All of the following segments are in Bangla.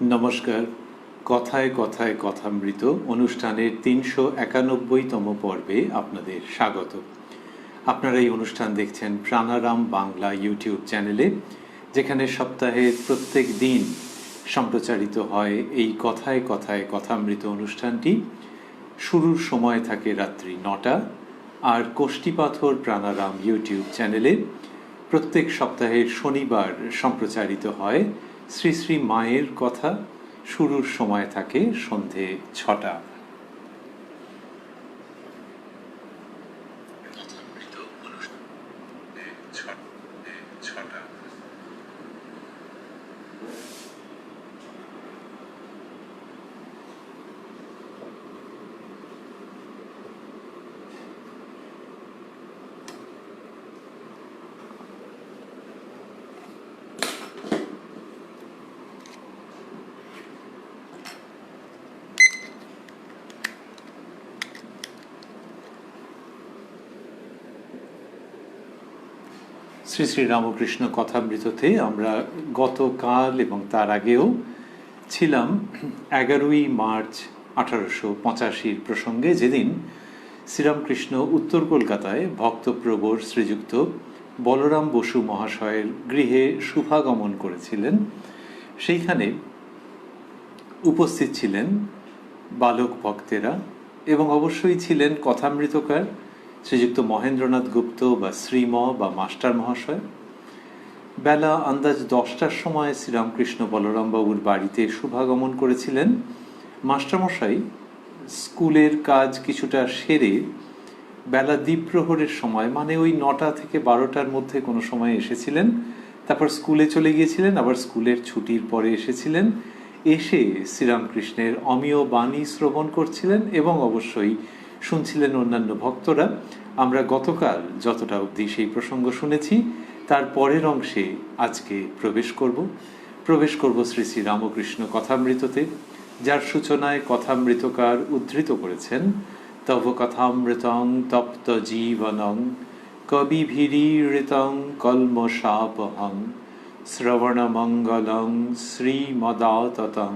নমস্কার। কথায় কথায় কথামৃত অনুষ্ঠানের ৩৯১তম পর্বে আপনাদের স্বাগত। আপনারা এই অনুষ্ঠান দেখছেন প্রাণারাম বাংলা ইউটিউব চ্যানেলে, যেখানে সপ্তাহের প্রত্যেক দিন সম্প্রচারিত হয় এই কথায় কথায় কথামৃত অনুষ্ঠানটি। শুরুর সময় থাকে রাত্রি ৯টা, আর কোষ্ঠীপাথর প্রাণারাম ইউটিউব চ্যানেলে প্রত্যেক সপ্তাহের শনিবার সম্প্রচারিত হয় শ্রী শ্রী মায়ের কথা। শুরুর সময় থাকে সন্ধে ৬টা। শ্রী শ্রী রামকৃষ্ণ কথামৃততে আমরা গতকাল এবং তার আগেও ছিলাম ১১ই মার্চ ১৮৮৫ প্রসঙ্গে, যেদিন শ্রীরামকৃষ্ণ উত্তর কলকাতায় ভক্তপ্রবর শ্রীযুক্ত বলরাম বসু মহাশয়ের গৃহে শুভাগমন করেছিলেন। সেইখানে উপস্থিত ছিলেন বালক ভক্তেরা এবং অবশ্যই ছিলেন কথামৃতকার শ্রীযুক্ত মহেন্দ্রনাথ গুপ্ত বা শ্রীম বা মাস্টার মহাশয়। বেলা আন্দাজ ১০টার সময় শ্রীরামকৃষ্ণ বলরামবাবুর বাড়িতে শুভাগমন করেছিলেন। মাস্টারমশাই স্কুলের কাজ কিছুটা সেরে বেলা দ্বীপ্রহরের সময়, মানে ওই ৯টা থেকে ১২টার মধ্যে কোনো সময় এসেছিলেন। তারপর স্কুলে চলে গিয়েছিলেন, আবার স্কুলের ছুটির পরে এসেছিলেন। এসে শ্রীরামকৃষ্ণের অমীয় বাণী শ্রবণ করছিলেন এবং অবশ্যই শুনছিলেন অন্যান্য ভক্তরা। আমরা গতকাল যতটা অবধি সেই প্রসঙ্গ শুনেছি, তার পরের অংশে আজকে প্রবেশ করব শ্রী শ্রী রামকৃষ্ণ কথামৃততে, যার সূচনায় কথামৃতকার উদ্ধৃত করেছেন তব কথামৃতং তপ্ত জীবনং কবিভিরীড়িতং কল্মষাপহং শ্রবণমঙ্গলং শ্রীমদাততং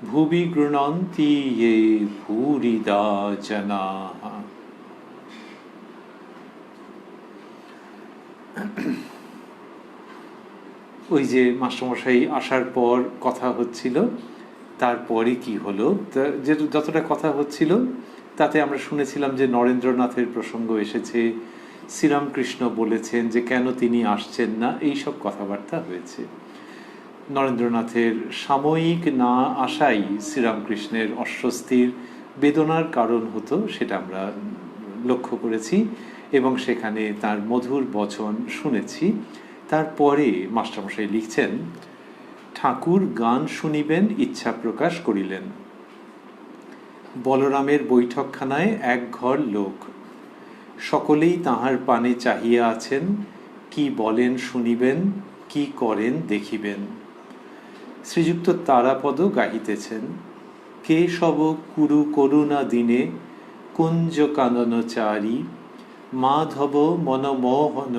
ভুবি গৃণন্তি ये ভূরিদা জনাঃ। ওই যে মাস্টারমশাই আসার পর কথা হচ্ছিল, তারপরে কি হলো, যে যতটা কথা হচ্ছিল তাতে আমরা শুনেছিলাম যে নরেন্দ্রনাথের প্রসঙ্গ এসেছে। শ্রীরামকৃষ্ণ বলেছেন যে কেন তিনি আসছেন না, এই সব কথাবার্তা হয়েছে। নরেন্দ্রনাথের সাময়িক না আসাই শ্রীরামকৃষ্ণের অস্বস্তির বেদনার কারণ হতো, সেটা আমরা লক্ষ্য করেছি এবং সেখানে তার মধুর বচন শুনেছি। তারপরে মাস্টারমশাই লিখছেন, ঠাকুর গান শুনিবেন ইচ্ছা প্রকাশ করিলেন। বলরামের বৈঠকখানায় এক ঘর লোক, সকলেই তাহার পানে চাহিয়া আছেন, কি বলেন শুনিবেন, কি করেন দেখিবেন। শ্রীযুক্ত তারাপদ গাহিতেছেন, কে সব কুরু করুণা দিনে কুঞ্জ কাননচারী মাধব মনমোহন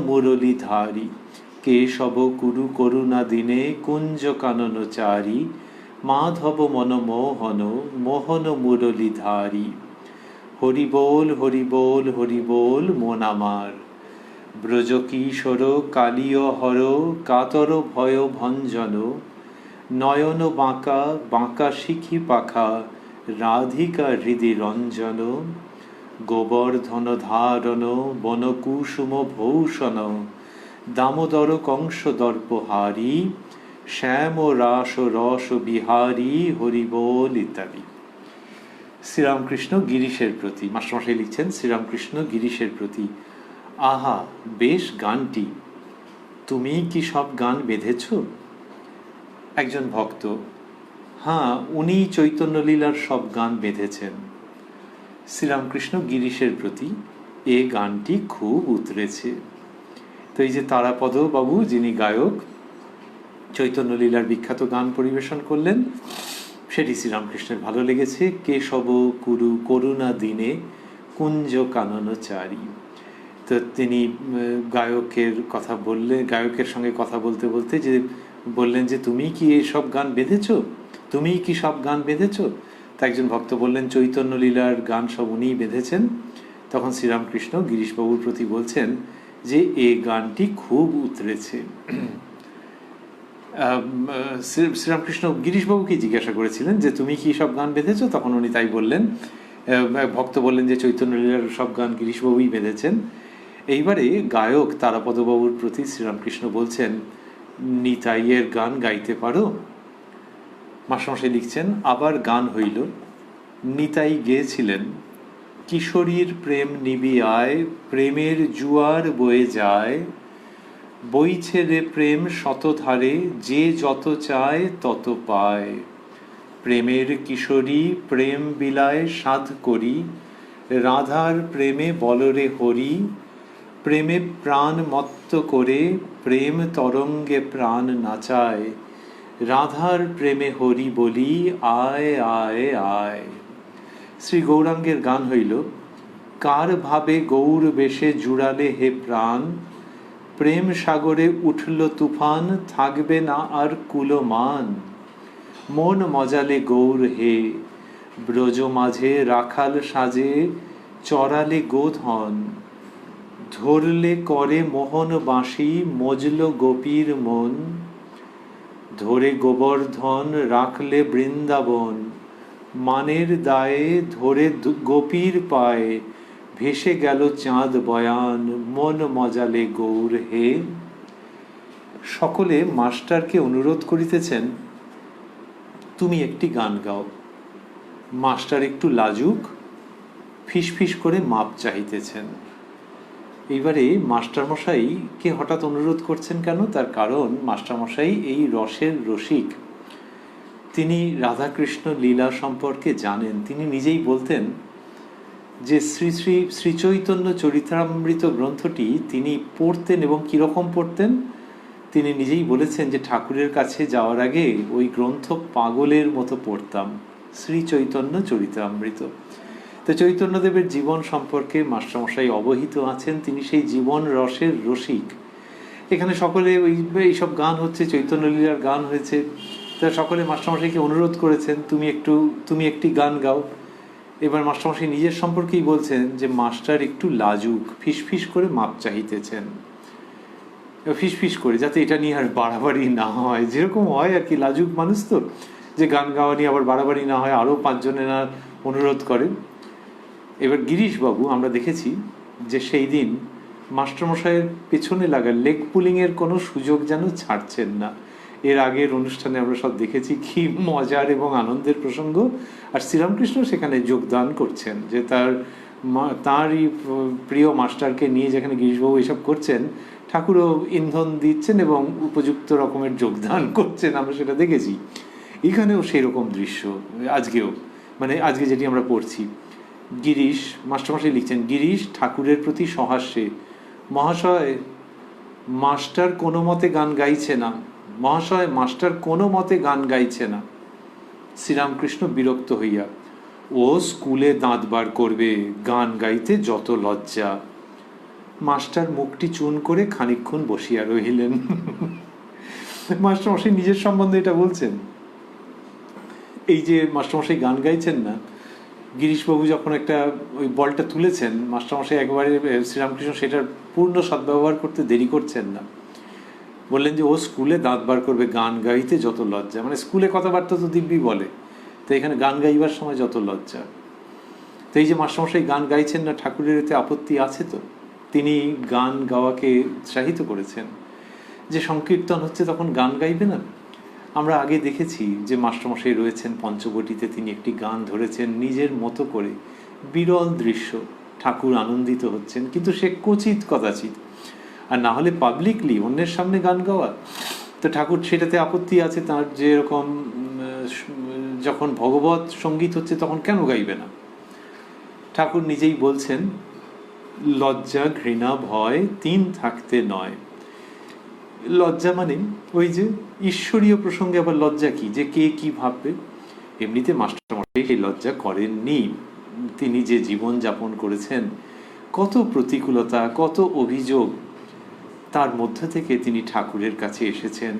মুরলীধারী। কে সব কুরু করুণা দিনে কুঞ্জ কাননচারী মাধব মনমোহন মোহন মুরলীধারী। হরি বল হরি বল হরি বল মন আমার, ব্রজ কিশোর কালীয় হর কাতর ভয় ভঞ্জন। নয়ন বাঁকা বাঁকা শিখি পাখা রাধিকা হৃদি রঞ্জন। গোবর্ধন ধারণ বনকুসুম ভূষণ দামোদর কংস দর্পহারী শ্যাম রাস রস বিহারী হরি বল ইত্যাদি। শ্রীরামকৃষ্ণ গিরিশের প্রতি, মাস্টারমশাই লিখছেন, শ্রীরামকৃষ্ণ গিরিশের প্রতি, আহা বেশ গানটি, তুমি কি সব গান বেঁধেছ? একজন ভক্ত, হ্যাঁ উনি চৈতন্যলীলার সব গান বেঁধেছেন। শ্রীরামকৃষ্ণ গিরিশের প্রতি, এ গানটি খুব উতরেছে। তো এই যে তারাপদ বাবু, যিনি গায়ক, চৈতন্যলীলার বিখ্যাত গান পরিবেশন করলেন, সেটি শ্রীরামকৃষ্ণের ভালো লেগেছে। কেশব কুরু করুণা দিনে কুঞ্জ কাননচারী। তো তিনি গায়কের কথা বললেন, গায়কের সঙ্গে কথা বলতে বলতে যে বললেন যে তুমি কি এইসব গান বেঁধেছো, তুমি কি সব গান বেঁধেছো? তা একজন ভক্ত বললেন চৈতন্য লীলার গান সব উনিই বেঁধেছেন। তখন শ্রীরামকৃষ্ণ গিরিশবাবুর প্রতি বলছেন যে এই গানটি খুব উতরেছে। শ্রীরামকৃষ্ণ গিরিশবাবুকে জিজ্ঞাসা করেছিলেন যে তুমি কি সব গান বেঁধেছো? তখন উনি তাই বললেন। ভক্ত বললেন যে চৈতন্য লীলার সব গান গিরিশবাবুই বেঁধেছেন। এইবারে গায়ক তারাপদবাবুর প্রতি শ্রীরামকৃষ্ণ বলছেন নিতাইয়ের গান গাইতে পারো? মাস্টারমশাই লিখছেন আবার গান হইল। নিতাই গেয়েছিলেন কিশোরীর প্রেম নিবিয়ায় প্রেমের জুয়ার বয়ে যায়, বইছে রে প্রেম শতধারে যে যত চায় তত পায়। প্রেমের কিশোরী প্রেম বিলায় সাধ করি, রাধার প্রেমে বলরে হরি, প্রেমে প্রাণ মত্ত করে প্রেম তরঙ্গে প্রাণ নাচায়, রাধার প্রেমে হরি বলি আয় আয় আয়। শ্রী গৌরাঙ্গের গান হইল কার ভাবে গৌর বেশে জুড়ালে হে প্রাণ, প্রেম সাগরে উঠল তুফান থাকবে না আর কুলমান। মন মজালে গৌর হে ব্রজ মাঝে রাখাল সাজে, চড়ালে গোধন ধরলে করে মোহন বাঁশি, মজল গোপীর মন ধরে গোবর্ধন রাখলে বৃন্দাবন, মানের দায়ে ধরে গোপীর পায়ে ভেসে গেল চাঁদ বয়ান, মন মজালে গৌর হে। সকলে মাস্টারকে অনুরোধ করিতেছেন তুমি একটি গান গাও। মাস্টার একটু লাজুক, ফিসফিস করে মাপ চাহিতেছেন। এইবারে মাস্টারমশাইকে হঠাৎ অনুরোধ করছেন কেন? তার কারণ মাস্টারমশাই এই রসের রসিক, তিনি রাধাকৃষ্ণ লীলা সম্পর্কে জানেন। তিনি নিজেই বলতেন যে শ্রী শ্রী শ্রীচৈতন্য চরিতামৃত গ্রন্থটি তিনি পড়তেন এবং কীরকম পড়তেন তিনি নিজেই বলেছেন যে ঠাকুরের কাছে যাওয়ার আগে ওই গ্রন্থ পাগলের মতো পড়তাম, শ্রী চৈতন্য চরিতামৃত। তো চৈতন্যদেবের জীবন সম্পর্কে মাস্টারমশাই অবহিত আছেন, তিনি সেই জীবন রসের রসিক। এখানে সকলে এইসব গান হচ্ছে, চৈতন্য লীলার গান হয়েছে, তা সকলে মাস্টারমশাইকে অনুরোধ করেছেন তুমি একটি গান গাও। এবার মাস্টারমশাই নিজের সম্পর্কেই বলছেন যে মাস্টার একটু লাজুক, ফিসফিস করে মাপ চাহিতেছেন, ফিসফিস করে, যাতে এটা নিয়ে আর বাড়াবাড়ি না হয়, যেরকম হয় আর কি, লাজুক মানুষ তো, যে গান গাওয়া নিয়ে আবার বাড়াবাড়ি না হয়, আরও 5 জনেরা অনুরোধ করেন। এবার গিরিশবাবু আমরা দেখেছি যে সেই দিন মাস্টারমশাইয়ের পেছনে লাগা লেগ পুলিংয়ের কোনো সুযোগ যেন ছাড়ছেন না। এর আগের অনুষ্ঠানে আমরা সব দেখেছি কি মজার এবং আনন্দের প্রসঙ্গ, আর শ্রীরামকৃষ্ণ সেখানে যোগদান করছেন, যে তাঁরই প্রিয় মাস্টারকে নিয়ে যেখানে গিরিশবাবু এসব করছেন, ঠাকুরও ইন্ধন দিচ্ছেন এবং উপযুক্ত রকমের যোগদান করছেন, আমরা সেটা দেখেছি। এখানেও সেই রকম দৃশ্য আজকেও, মানে আজকে যেটি আমরা পড়ছি। গিরিশ মাস্টারমশাই লিখছেন গিরিশ ঠাকুরের প্রতি সহাস্যে, মহাশয় মাস্টার কোনো মতে গান গাইছে না, মহাশয় মাস্টার কোনো মতে গান গাইছে না। শ্রীরামকৃষ্ণ বিরক্ত হইয়া, ও স্কুলে দাঁত বার করবে, গান গাইতে যত লজ্জা। মাস্টার মুখটি চুন করে খানিকক্ষণ বসিয়া রহিলেন। মাস্টারমশাই নিজের সম্বন্ধে এটা বলছেন। এই যে মাস্টারমশাই গান গাইছেন না, গিরিশবাবু যখন একটা ওই বলটা তুলেছেন, মাস্টারমশাই একবারে শ্রীরামকৃষ্ণ সেটার পূর্ণ সদ্ব্যবহার করতে দেরি করছেন না। বললেন যে ও স্কুলে দাঁত বার করবে, গান গাইতে যত লজ্জা। মানে স্কুলে কথাবার্তা তো দিব্যি বলে, তো এখানে গান গাইবার সময় যত লজ্জা। তো এই যে মাস্টারমশাই গান গাইছেন না, ঠাকুরের এতে আপত্তি আছে তো? তিনি গান গাওয়াকে উৎসাহিত করেছেন, যে সংকীর্তন হচ্ছে তখন গান গাইবে না? আমরা আগে দেখেছি যে মাস্টারমশাই রয়েছেন পঞ্চবটিতে, তিনি একটি গান ধরেছেন নিজের মতো করে, বিরল দৃশ্য, ঠাকুর আনন্দিত হচ্ছেন, কিন্তু সে কচিত কদাচিৎ, আর না হলে পাবলিকলি অন্যের সামনে গান গাওয়া। তো ঠাকুর সেটাতে আপত্তি আছে তার, যে এরকম যখন ভগবত সঙ্গীত হচ্ছে তখন কেন গাইবে না? ঠাকুর নিজেই বলছেন লজ্জা ঘৃণা ভয় 3 থাকতে নয়। লজ্জা মানে ওই যে ঈশ্বরীয় প্রসঙ্গে আবার লজ্জা কি, যে কে কি ভাববে। এমনিতে মাস্টারমশাই সেই লজ্জা করেননি, তিনি যে জীবন যাপন করেছেন কত প্রতিকূলতা, কত অভিযোগ, তার মধ্য থেকে তিনি ঠাকুরের কাছে এসেছেন।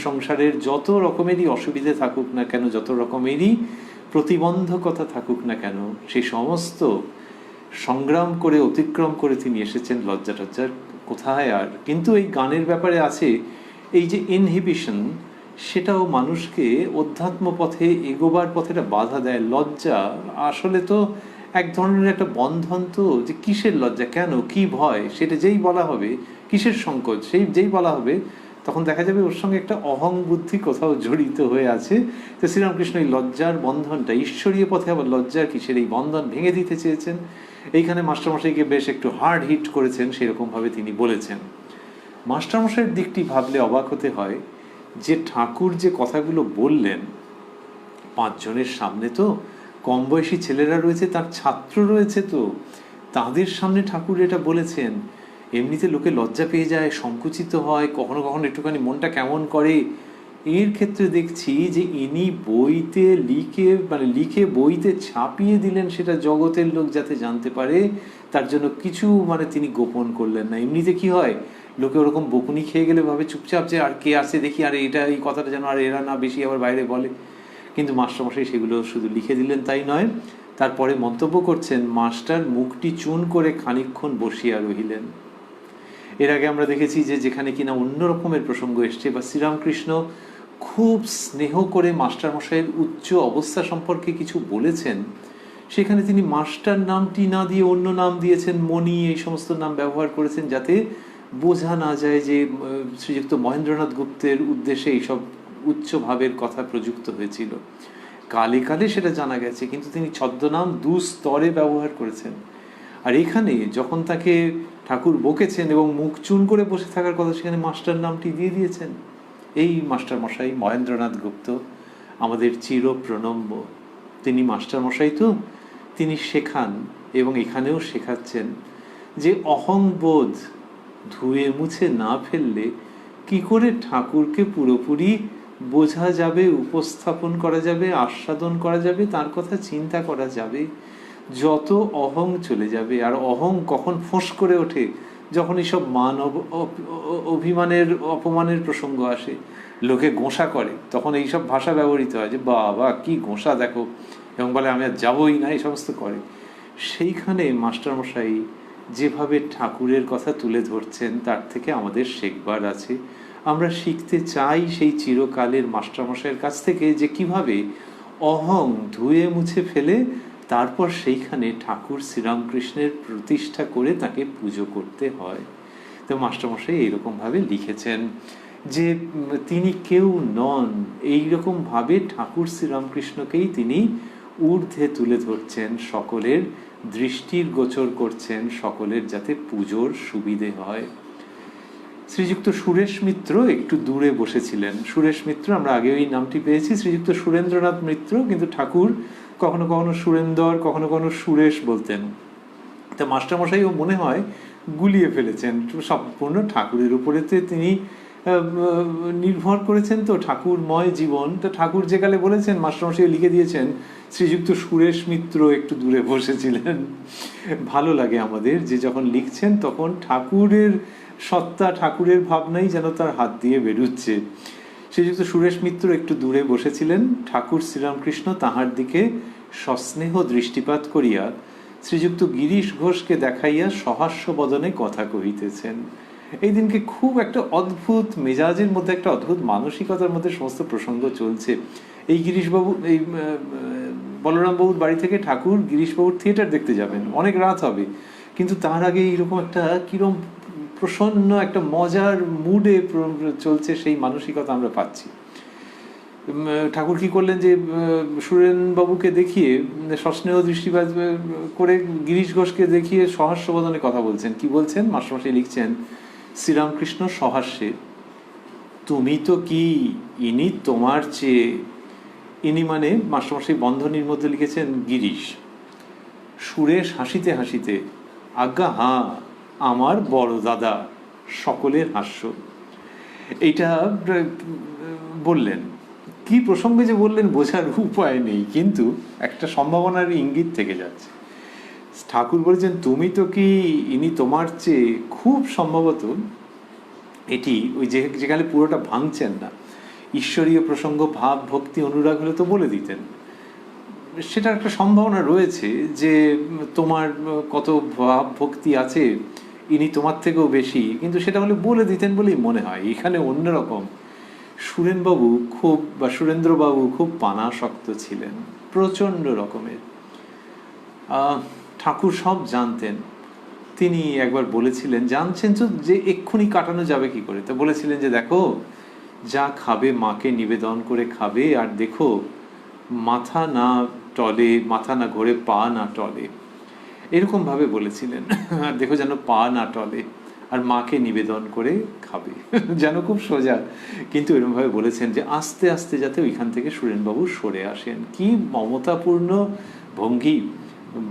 সংসারের যত রকমেরই অসুবিধে থাকুক না কেন, যত রকমেরই প্রতিবন্ধকতা থাকুক না কেন, সেই সমস্ত সংগ্রাম করে অতিক্রম করে তিনি এসেছেন। লজ্জা টজ্জার কোথায় আর। কিন্তু এই গানের ব্যাপারে আছে এই যে ইনহিবিশন, সেটাও মানুষকে অধ্যাত্ম পথে এগোবার পথে একটা বাধা দেয়। লজ্জা আসলে তো এক ধরনের একটা বন্ধন, তো যে কিসের লজ্জা, কেন, কি ভয়, সেটা যেই বলা হবে, কিসের সংকোচ, সেই যেই বলা হবে, তখন দেখা যাবে ওর সঙ্গে একটা অহং বুদ্ধি কোথাও জড়িত হয়ে আছে। তো শ্রীরামকৃষ্ণ এই লজ্জার বন্ধনটা, ঈশ্বরীয় পথে আবার লজ্জার কিসের, এই বন্ধন ভেঙে দিতে চেয়েছেন। এইখানে মাস্টারমশাইকে বেশ একটু হার্ড হিট করেছেন, সেরকমভাবে তিনি বলেছেন। মাস্টারমশাইয়ের দিকটি ভাবলে অবাক হতে হয় যে ঠাকুর যে কথাগুলো বললেন, 5 জনের সামনে, তো কম বয়সী ছেলেরা রয়েছে, তার ছাত্র রয়েছে, তো তাদের সামনে ঠাকুর এটা বলেছেন। এমনিতে লোকে লজ্জা পেয়ে যায়, সংকুচিত হয়, কখনো কখনো একটুখানি মনটা কেমন করে। এর ক্ষেত্রে দেখছি যে ইনি বইতে লিখে বইতে ছাপিয়ে দিলেন, সেটা জগতের লোক যাতে জানতে পারে, তার জন্য কিছু তিনি গোপন করলেন না। এমনিতে কি হয়, লোকে ওরকম বকুনি খেয়ে গেলে ভাবে চুপচাপ যে আর কে আসে দেখি, আর এটা এই কথাটা যেন আর এরা না বেশি আবার বাইরে বলে। কিন্তু মাস্টারমশাই সেগুলো শুধু লিখে দিলেন তাই নয়, তারপরে মন্তব্য করছেন, মাস্টার মুখটি চুন করে খানিকক্ষণ বসিয়া রহিলেন। এর আগে আমরা দেখেছি যে যেখানে কিনা অন্য রকমের প্রসঙ্গ এসছে, বা শ্রীরামকৃষ্ণ খুব স্নেহ করে মাস্টারমশাইয়ের উচ্চ অবস্থা সম্পর্কে কিছু বলেছেন, সেখানে তিনি মাস্টার নামটি না দিয়ে অন্য নাম দিয়েছেন, মণি, এই সমস্ত নাম ব্যবহার করেছেন, যাতে বোঝা না যায় যে শ্রীযুক্ত মহেন্দ্রনাথ গুপ্তের উদ্দেশ্যে এইসব উচ্চ ভাবের কথা প্রযুক্ত হয়েছিল। কালে কালে সেটা জানা গেছে, কিন্তু তিনি ছদ্মনাম 2 স্তরে ব্যবহার করেছেন। আর এখানে যখন তাকে ঠাকুর বকেছেন এবং মুখ চুন করে বসে থাকার কথা, সেখানে মাস্টার নামটি দিয়ে দিয়েছেন। এই মাস্টারমশাই মহেন্দ্রনাথ গুপ্ত আমাদের চির প্রণম্য। তিনি মাস্টারমশাই, তো তিনি শেখান এবং এখানেও শেখাচ্ছেন যে অহংবোধ ধুয়ে মুছে না ফেললে কি করে ঠাকুরকে পুরোপুরি বোঝা যাবে, উপস্থাপন করা যাবে, আস্বাদন করা যাবে, তার কথা চিন্তা করা যাবে। যত অহং চলে যাবে, আর অহং কখন ফোঁস করে ওঠে, যখন এইসব অভিমানের অপমানের প্রসঙ্গ আসে, লোকে গোঁসা করে, তখন এইসব ভাষা ব্যবহৃত হয় যে বাবা কি গোঁসা দেখো, এবং বলে আমি আর যাবই না, এই সমস্ত করে। সেইখানে মাস্টারমশাই যেভাবে ঠাকুরের কথা তুলে ধরছেন, তার থেকে আমাদের শেখবার আছে। আমরা শিখতে চাই সেই চিরকালের মাস্টারমশাইয়ের কাছ থেকে, যে কিভাবে অহং ধুয়ে মুছে ফেলে তারপর সেইখানে ঠাকুর শ্রীরামকৃষ্ণের প্রতিষ্ঠা করে তাকে পুজো করতে হয়। তো মাস্টারমশাই এইরকমভাবে লিখেছেন যে তিনি কেউ নন, এইরকমভাবে ঠাকুর শ্রীরামকৃষ্ণকেই তিনি ঊর্ধ্বে তুলে ধরছেন, সকলের দৃষ্টির গোচর করছেন, সকলের যাতে পুজোর সুবিধে হয়। শ্রীযুক্ত সুরেশ মিত্র একটু দূরে বসেছিলেন। সুরেশ মিত্র, আমরা আগে ওই নামটি পেয়েছি, শ্রীযুক্ত সুরেন্দ্রনাথ মিত্র, কিন্তু ঠাকুর কখনো কখনো সুরেন্দর, কখনো কখনো সুরেশ বলতেন। তা মাস্টারমশাইও মনে হয় গুলিয়ে ফেলেছেন, সম্পূর্ণ ঠাকুরের উপরেতে তিনি নির্ভর করেছেন, তো ঠাকুরময় জীবন। তো ঠাকুর যেকালে বলেছেন, মাস্টারমশাই লিখে দিয়েছেন শ্রীযুক্ত সুরেশ মিত্র একটু দূরে বসেছিলেন। ভালো লাগে আমাদের যে যখন লিখছেন তখন ঠাকুরের সত্তা, ঠাকুরের ভাবনাই যেন তার হাত দিয়ে বেরুচ্ছে। শ্রীযুক্ত সুরেশ মিত্র একটু দূরে বসেছিলেন, ঠাকুর শ্রীরামকৃষ্ণ তাহার দিকে সস্নেহ দৃষ্টিপাত করিয়া শ্রীযুক্ত গিরিশ ঘোষকে দেখাইয়া সহাস্য বদনে কথা কহিতেছেন। এই দিনকে খুব একটা অদ্ভুত মেজাজের মধ্যে, একটা অদ্ভুত মানসিকতার মধ্যে সমস্ত প্রসঙ্গ চলছে। এই গিরিশবাবু, এই বলরামবাবুর বাড়ি থেকে ঠাকুর গিরিশবাবুর থিয়েটার দেখতে যাবেন, অনেক রাত হবে, কিন্তু তার আগে এইরকম একটা কিরম প্রসন্ন একটা মজার মুডে চলছে, সেই মানসিকতা আমরা পাচ্ছি। ঠাকুর কি করলেন যে সুরেনবাবুকে দেখিয়ে সস্নেহ দৃষ্টিপাত করে গিরিশ ঘোষকে দেখিয়ে সহাস্য বদনে কথা বলছেন। কি বলছেন? মাস্টারমশাই লিখছেন শ্রীরামকৃষ্ণ সহাস্যে, তুমি তো কি, ইনি তোমার চেয়ে, ইনি মানে মাস্টারমশাই বন্ধনীর মধ্যে লিখেছেন গিরিশ। সুরেশ হাসিতে হাসিতে, আজ্ঞা হাঁ, আমার বড় দাদা। সকলের হাস্য। এইটা বললেন, কি প্রসঙ্গে যে বললেন বোঝার উপায় নেই, কিন্তু একটা সম্ভাবনার ইঙ্গিত থেকে যাচ্ছে। ঠাকুর বলেছেন তুমি তো কি, ইনি তোমার চেয়ে খুব সম্ভবত, এটি ওই যেখানে পুরোটা ভাঙছেন না, ঈশ্বরীয় প্রসঙ্গ ভাব ভক্তি অনুরাগ হলে তো বলে দিতেন, সেটার একটা সম্ভাবনা রয়েছে যে তোমার কত ভাব ভক্তি আছে, ইনি তোমার থেকেও বেশি, কিন্তু সেটা হলে বলে দিতেন বলেই মনে হয়। এখানে অন্যরকম, সুরেনবাবু খুব, বা সুরেন্দ্রবাবু খুব পানাসক্ত ছিলেন, প্রচণ্ড রকমের। ঠাকুর সব জানতেন। তিনি একবার বলেছিলেন, জানছেন তো যে এক্ষুনি কাটানো যাবে কি করে, তো বলেছিলেন যে দেখো, যা খাবে মাকে নিবেদন করে খাবে, আর দেখো মাথা না টলে, মাথা না ঘোরে, পা না টলে, এরকমভাবে বলেছিলেন। আর দেখো যেন পা না টলে, আর মাকে নিবেদন করে খাবে। যেন খুব সোজা, কিন্তু এরকমভাবে বলেছেন যে আস্তে আস্তে যাতে ওইখান থেকে সুরেনবাবু সরে আসেন। কি মমতাপূর্ণ ভঙ্গি!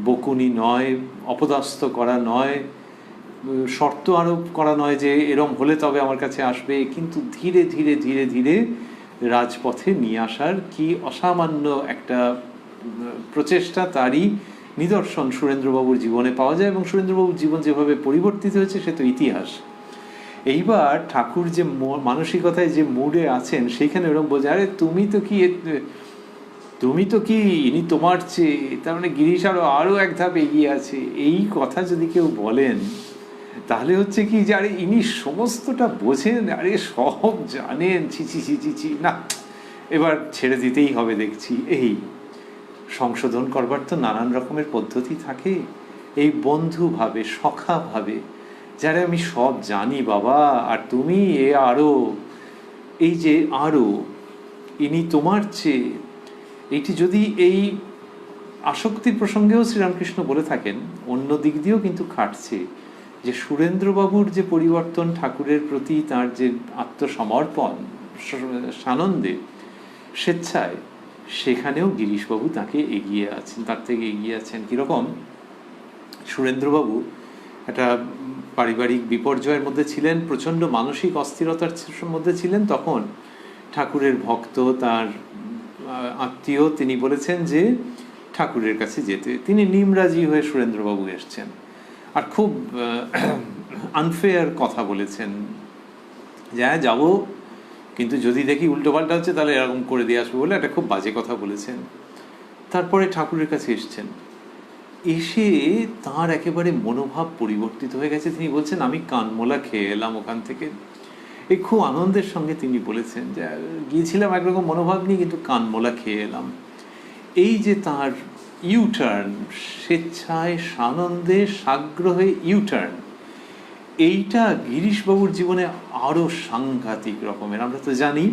বকুনি নয়, অপদস্থ করা নয়, শর্ত আরোপ করা নয় যে এরম হলে তবে আমার কাছে আসবে, কিন্তু ধীরে ধীরে ধীরে ধীরে রাজপথে নিয়ে আসার কি অসামান্য একটা প্রচেষ্টা, তারই নিদর্শন সুরেন্দ্রবাবুর জীবনে পাওয়া যায়। এবং সুরেন্দ্রবাবুর জীবন যেভাবে পরিবর্তিত হয়েছে সে তো ইতিহাস। এইবার ঠাকুর যে মানসিকতায় যে মুডে আছেন, সেইখানে এরকম বোঝা, আরে তুমি তো কি ইনি তোমার চেয়ে, তার মানে গিরিশ আরো এক ধাপ এগিয়ে আছে, এই কথা যদি কেউ বলেন তাহলে হচ্ছে কি যে আরে ইনি সমস্তটা বোঝেন, আরে সব জানেন, ছি, না এবার ছেড়ে দিতেই হবে দেখছি। এই সংশোধন করবার তো নানান রকমের পদ্ধতি থাকে। এই বন্ধু ভাবে, সখা ভাবে, যারা আমি সব জানি বাবা, আর তুমি এই যে আরো, ইনি তোমার চেয়ে, এইটি যদি এই আসক্তির প্রসঙ্গেও শ্রীরামকৃষ্ণ বলে থাকেন, অন্য দিক দিয়েও কিন্তু খাটছে যে সুরেন্দ্রবাবুর যে পরিবর্তন, ঠাকুরের প্রতি তার যে আত্মসমর্পণ, সানন্দে, স্বেচ্ছায়, সেখানেও গিরিশবাবু তাকে এগিয়ে আছেন, তার থেকে এগিয়ে আছেন। কীরকম? সুরেন্দ্রবাবু একটা পারিবারিক বিপর্যয়ের মধ্যে ছিলেন, প্রচণ্ড মানসিক অস্থিরতার মধ্যে ছিলেন। তখন ঠাকুরের ভক্ত, তার আত্মীয়, তিনি বলেছেন যে ঠাকুরের কাছে যেতে। তিনি নিমরাজি হয়ে সুরেন্দ্রবাবু এসছেন, আর খুব আনফেয়ার কথা বলেছেন যে হ্যাঁ যাবো, কিন্তু যদি দেখি উল্টোপাল্টা হচ্ছে তাহলে এরকম করে দিয়ে আসবো, বলে একটা খুব বাজে কথা বলেছেন। তারপরে ঠাকুরের কাছে এসছেন, এসে তার একেবারে মনোভাব পরিবর্তিত হয়ে গেছে। তিনি বলছেন আমি কানমোলা খেয়ে এলাম ওখান থেকে। এই খুব আনন্দের সঙ্গে তিনি বলেছেন যে গিয়েছিলাম একরকম মনোভাব নিয়ে, কিন্তু কানমোলা খেয়ে এলাম। এই যে তার ইউটার্ন, স্বেচ্ছায় সানন্দে সাগ্রহে ইউটার্ন, এইটা গিরিশবাবুর জীবনে আরও সাংঘাতিক রকমের। আমরা তো জানি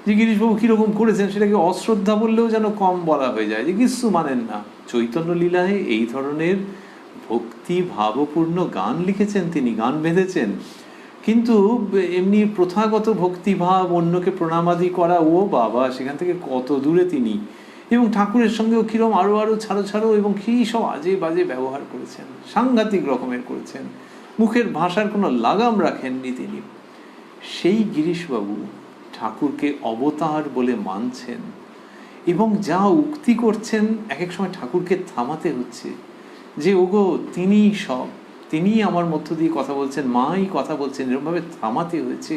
যে গিরিশবাবু কীরকম করেছেন, সেটাকে অশ্রদ্ধা বললেও যেন কম বলা হয়ে যায়, যে কিছু মানেন না। চৈতন্য লীলায় এই ধরনের ভক্তি ভাবপূর্ণ গান লিখেছেন, তিনি গান বেঁধেছেন, কিন্তু এমনি প্রথাগত ভক্তিভাব, অন্যকে প্রণামাদি করা, ও বাবা, সেখান থেকে কত দূরে তিনি। এবং ঠাকুরের সঙ্গেও কিরম আরো ছাড়ো এবং কী সব আজে বাজে ব্যবহার করেছেন, সাংঘাতিক রকমের করেছেন, মুখের ভাষার কোনো লাগাম রাখেননি তিনি। সেই গিরিশবাবু ঠাকুরকে অবতার বলে মানছেন, এবং যা উক্তি করছেন এক এক সময় ঠাকুরকে থামাতে হচ্ছে যে ওগো তিনিই সব, তিনিই আমার মধ্য দিয়ে কথা বলছেন, মাই কথা বলছেন, এরকমভাবে থামাতে হয়েছে।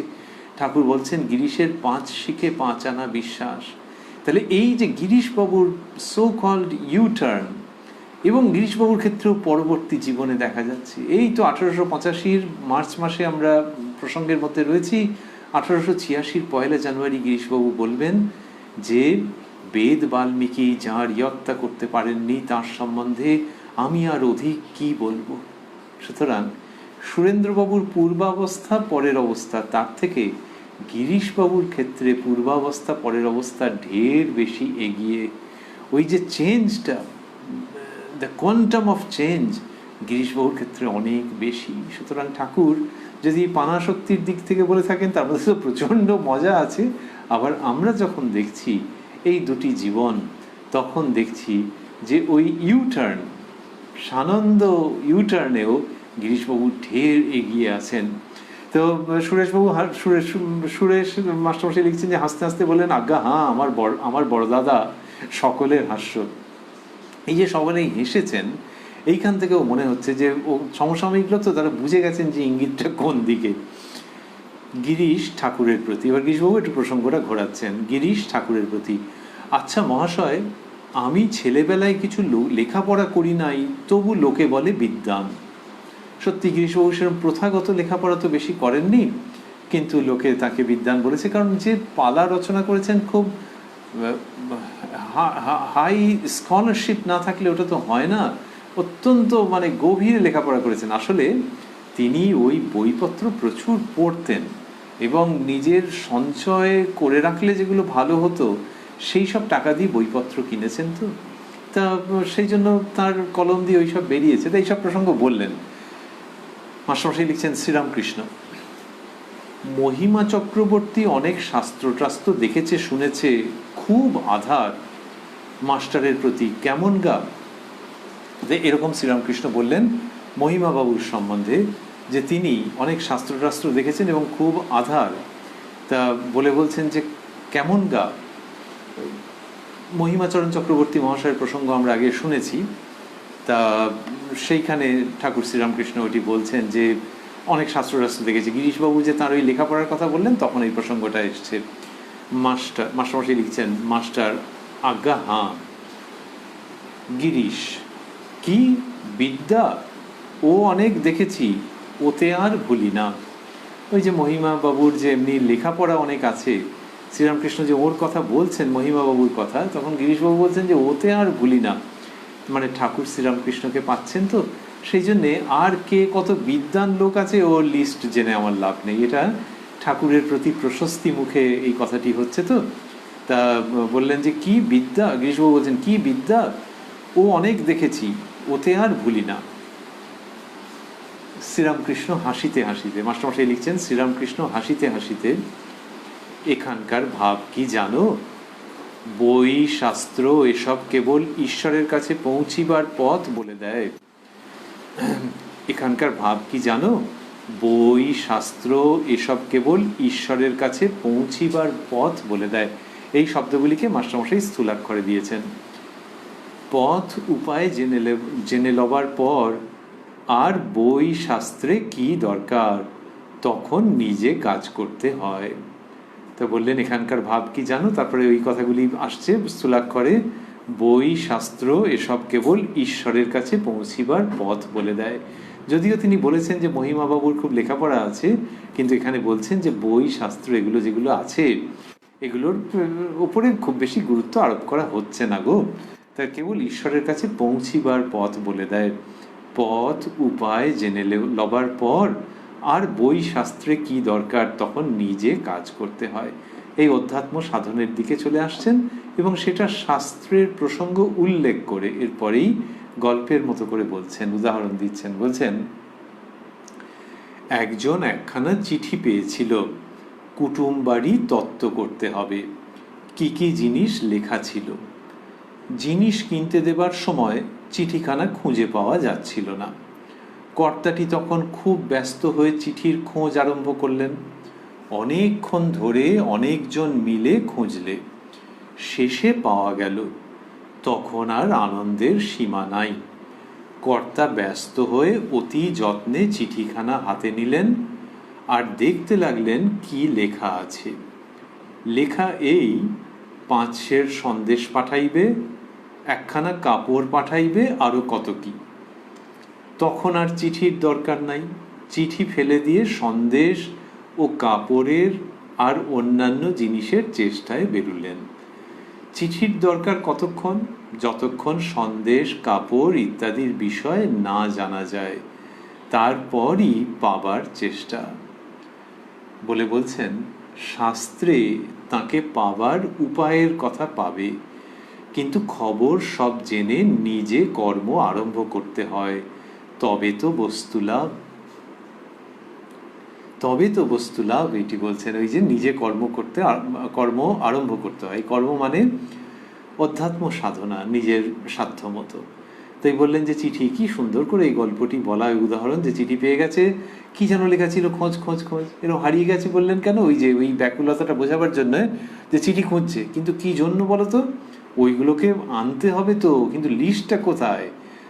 ঠাকুর বলছেন গিরিশের 5 শিখে 5 আনা বিশ্বাস। তাহলে এই যে গিরিশবাবুর সো কল্ড ইউটার্ন, এবং গিরিশবাবুর ক্ষেত্রেও পরবর্তী জীবনে দেখা যাচ্ছে, এই তো 1885 মার্চ মাসে আমরা প্রসঙ্গের মধ্যে রয়েছি, 1886 1 জানুয়ারি গিরিশবাবু বলবেন যে বেদ বাল্মীকি যাঁর ইয়ত্তা করতে পারেননি, তার সম্বন্ধে আমি আর অধিক কি বলবো। সুতরাং সুরেন্দ্রবাবুর পূর্বাবস্থা পরের অবস্থা, তার থেকে গিরিশবাবুর ক্ষেত্রে পূর্বাবস্থা পরের অবস্থা ঢের বেশি এগিয়ে। ওই যে চেঞ্জটা, দ্য কোয়ান্টাম অফ চেঞ্জ গিরিশবাবুর ক্ষেত্রে অনেক বেশি। সুতরাং ঠাকুর যদি পানাশক্তির দিক থেকে বলে থাকেন, তার মধ্যে তো প্রচণ্ড মজা আছে। আবার আমরা যখন দেখছি এই দুটি জীবন, তখন দেখছি যে ওই ইউটার্ন, সানন্দ ইউটার্নেও গিরিশবাবু ঢের এগিয়ে আছেন। তো সুরেশ মাস্টারমশাই লিখছেন যে হাসতে হাসতে বললেন, আজ্ঞা হ্যাঁ, আমার বড়দাদা সকলের হাস্য। এই যে সকলেই হেসেছেন, এইখান থেকেও মনে হচ্ছে যে ও সমসাময়িক লোক, তো তারা বুঝে গেছেন যে ইঙ্গিতটা কোন দিকে। গিরিশ ঠাকুরের প্রতি, এবার গিরিশবাবু একটু প্রসঙ্গটা ঘোরাচ্ছেন, গিরিশ ঠাকুরের প্রতি, আচ্ছা মহাশয়, আমি ছেলেবেলায় কিছু লেখাপড়া করি নাই, তবু লোকে বলে বিদ্বান। সত্যি গিরিশবাবু সেরকম প্রথাগত লেখাপড়া তো বেশি করেননি, কিন্তু লোকে তাকে বিদ্বান বলেছে, কারণ যে পালা রচনা করেছেন খুব হাই স্কলারশিপ না থাকলে ওটা তো হয় না, অত্যন্ত মানে গভীর লেখাপড়া করেছেন। আসলে তিনি ওই বইপত্র প্রচুর পড়তেন এবং নিজের সঞ্চয় করে রাখলে যেগুলো ভালো হতো সেই সব টাকা দিয়ে বইপত্র কিনেছেন, তো তা সেই জন্য তার কলম দিয়ে ওইসব বেরিয়েছে। তো এইসব প্রসঙ্গ বললেন। মাস্টারমশাই লিখছেন, শ্রীরামকৃষ্ণ, মহিমা চক্রবর্তী অনেক শাস্ত্র দেখেছে শুনেছে, খুব আধার মাস্টারের প্রতি, কেমন গা? এরকম শ্রীরামকৃষ্ণ বললেন মহিমা বাবুর সম্বন্ধে, যে তিনি অনেক শাস্ত্র দেখেছেন এবং খুব আধার। তা বলছেন যে কেমন গা? মহিমাচরণ চক্রবর্তী মহাশয়ের প্রসঙ্গ আমরা আগে শুনেছি, তা সেইখানে ঠাকুর শ্রীরামকৃষ্ণ ওটি বলছেন যে অনেক শাস্ত্র দেখেছি। গিরিশবাবু যে তার ওই লেখাপড়ার কথা বললেন, তখন এই প্রসঙ্গটা এসছে। মাস্টারমশাই লিখছেন, মাস্টার, আজ্ঞা হাঁ। গিরিশ, কি বিদ্যা? ও অনেক দেখেছি, ওতে আর ভুলি না। ওই যে মহিমা বাবুর যে এমনি লেখাপড়া অনেক আছে, শ্রীরামকৃষ্ণ যে ওর কথা বলছেন, মহিমা বাবুর কথা, তখন গিরিশবাবু বলছেন যে ওতে আর ভুলি না, মানে ঠাকুর শ্রীরামকৃষ্ণকে পাচ্ছেন তো, সেই জন্যে আর কে কত বিদ্বান লোক আছে ওর লিস্ট জেনে আমার লাভ নেই। এটা ঠাকুরের প্রতি প্রশস্তি মুখে এই কথাটি হচ্ছে। তো তা বললেন যে কি বিদ্যা? গিরিশবাবু বলছেন কি বিদ্যা? ও অনেক দেখেছি, ওতে আর ভুলি না। শ্রীরামকৃষ্ণ হাসিতে হাসিতে, মাস্টারমশাই লিখছেন, শ্রীরামকৃষ্ণ হাসিতে হাসিতে, এখানকার ভাব কি জানো? বই শাস্ত্র এসব কেবল ঈশ্বরের কাছে পৌঁছিবার পথ বলে দেয়। এখানকার ভাব কি জানো? বই শাস্ত্র এসব কেবল ঈশ্বরের কাছে পৌঁছিবার পথ বলে দেয়। এই শব্দগুলিকে মাস্টারমশাই স্থূলাক্ষরে দিয়েছেন। পথ উপায় জেনে লবার পর আর বই শাস্ত্রে কি দরকার, তখন নিজে কাজ করতে হয়। তো বললেন এখানকার ভাব কি জানো, তারপরে ওই কথাগুলি আসছে স্থূলাক্ষরে, বই শাস্ত্র এসব কেবল ঈশ্বরের কাছে পৌঁছিবার পথ বলে দেয়। যদিও তিনি বলেছেন যে মহিমা বাবুর খুব লেখাপড়া আছে, কিন্তু এখানে বলছেন যে বই শাস্ত্র এগুলো যেগুলো আছে এগুলোর উপরে খুব বেশি গুরুত্ব আরোপ করা হচ্ছে না গো, তা কেবল ঈশ্বরের কাছে পৌঁছিবার পথ বলে দেয়। পথ উপায় জেনে লবার পর আর বই শাস্ত্রে কি দরকার, তখন নিজে কাজ করতে হয়। এই অধ্যাত্ম সাধনের দিকে চলে আসছেন এবং সেটা শাস্ত্রের প্রসঙ্গ উল্লেখ করে এরপরেই গল্পের মতো করে বলছেন, উদাহরণ দিচ্ছেন। বলছেন, একজন একখানা চিঠি পেয়েছিল, কুটুম বাড়ি তত্ত্ব করতে হবে, কি কি জিনিস লেখা ছিল। জিনিস কিনতে দেবার সময় চিঠিখানা খুঁজে পাওয়া যাচ্ছিল না। কর্তাটি তখন খুব ব্যস্ত হয়ে চিঠির খোঁজ আরম্ভ করলেন। অনেকক্ষণ ধরে অনেকজন মিলে খুঁজলে শেষে পাওয়া গেল। তখন আর আনন্দের সীমা নাই। কর্তা ব্যস্ত হয়ে অতি যত্নে চিঠিখানা হাতে নিলেন আর দেখতে লাগলেন কি লেখা আছে। লেখা এই, 5 সের সন্দেশ পাঠাইবে, একখানা কাপড় পাঠাইবে, আরো কত কি। তখন আর চিঠির দরকার নাই। চিঠি ফেলে দিয়ে সন্দেশ ও কাপড়ের আর অন্যান্য জিনিসের চেষ্টায় বেরুলেন। চিঠির দরকার কতক্ষণ? যতক্ষণ সন্দেশ কাপড় ইত্যাদির বিষয় না জানা যায়, তারপরই পাবার চেষ্টা। বলছেন, শাস্ত্রে তাকে পাবার উপায়ের কথা পাবে, কিন্তু খবর সব জেনে নিজে কর্ম আরম্ভ করতে হয়, তবে তো বস্তুলাভ। এটি বলছেন, ওই যে নিজে কর্ম আরম্ভ করতে হয়। কর্ম মানে অধ্যাত্ম সাধনা, নিজের সাধ্য মতো। তাই বললেন যে চিঠি, কি সুন্দর করে এই গল্পটি বলা, উদাহরণ, যে চিঠি পেয়ে গেছে, কি যেন লেখা ছিল, খোঁজ এরকম হারিয়ে গেছে। বললেন কেন? ওই যে ওই ব্যাকুলতাটা বোঝাবার জন্য যে চিঠি খুঁজছে, কিন্তু কি জন্য বলতো? ওইগুলোকে আনতে হবে তো, কিন্তু লিস্টটা কোথায়?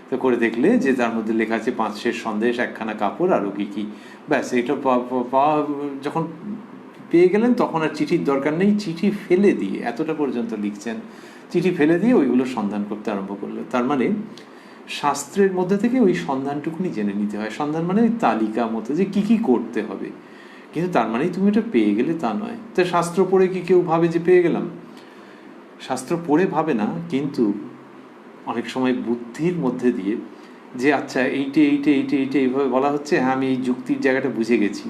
তো করে দেখলে যে তার মধ্যে লেখা আছে 5 সের সন্দেশ, 1খানা কাপড়, আরও কি ব্যাস। এটা যখন পেয়ে গেলেন তখন আর চিঠির দরকার নেই, চিঠি ফেলে দিয়ে এতটা পর্যন্ত লিখছেন, চিঠি ফেলে দিয়ে ওইগুলো সন্ধান করতে আরম্ভ করলো। তার মানে শাস্ত্রের মধ্যে থেকে ওই সন্ধানটুকুনি জেনে নিতে হয়। সন্ধান মানে ওই তালিকা মতো যে কি করতে হবে, কিন্তু তার মানে তুমি এটা পেয়ে গেলে তা নয়। তো শাস্ত্র পড়ে কি কেউ ভাবে যে পেয়ে গেলাম? শাস্ত্র পড়ে ভাবে না, কিন্তু অনেক সময় বুদ্ধির মধ্যে দিয়ে যে আচ্ছা এইটা এইভাবে বলা হচ্ছে, হ্যাঁ আমি এই যুক্তির জায়গাটা বুঝে গেছি,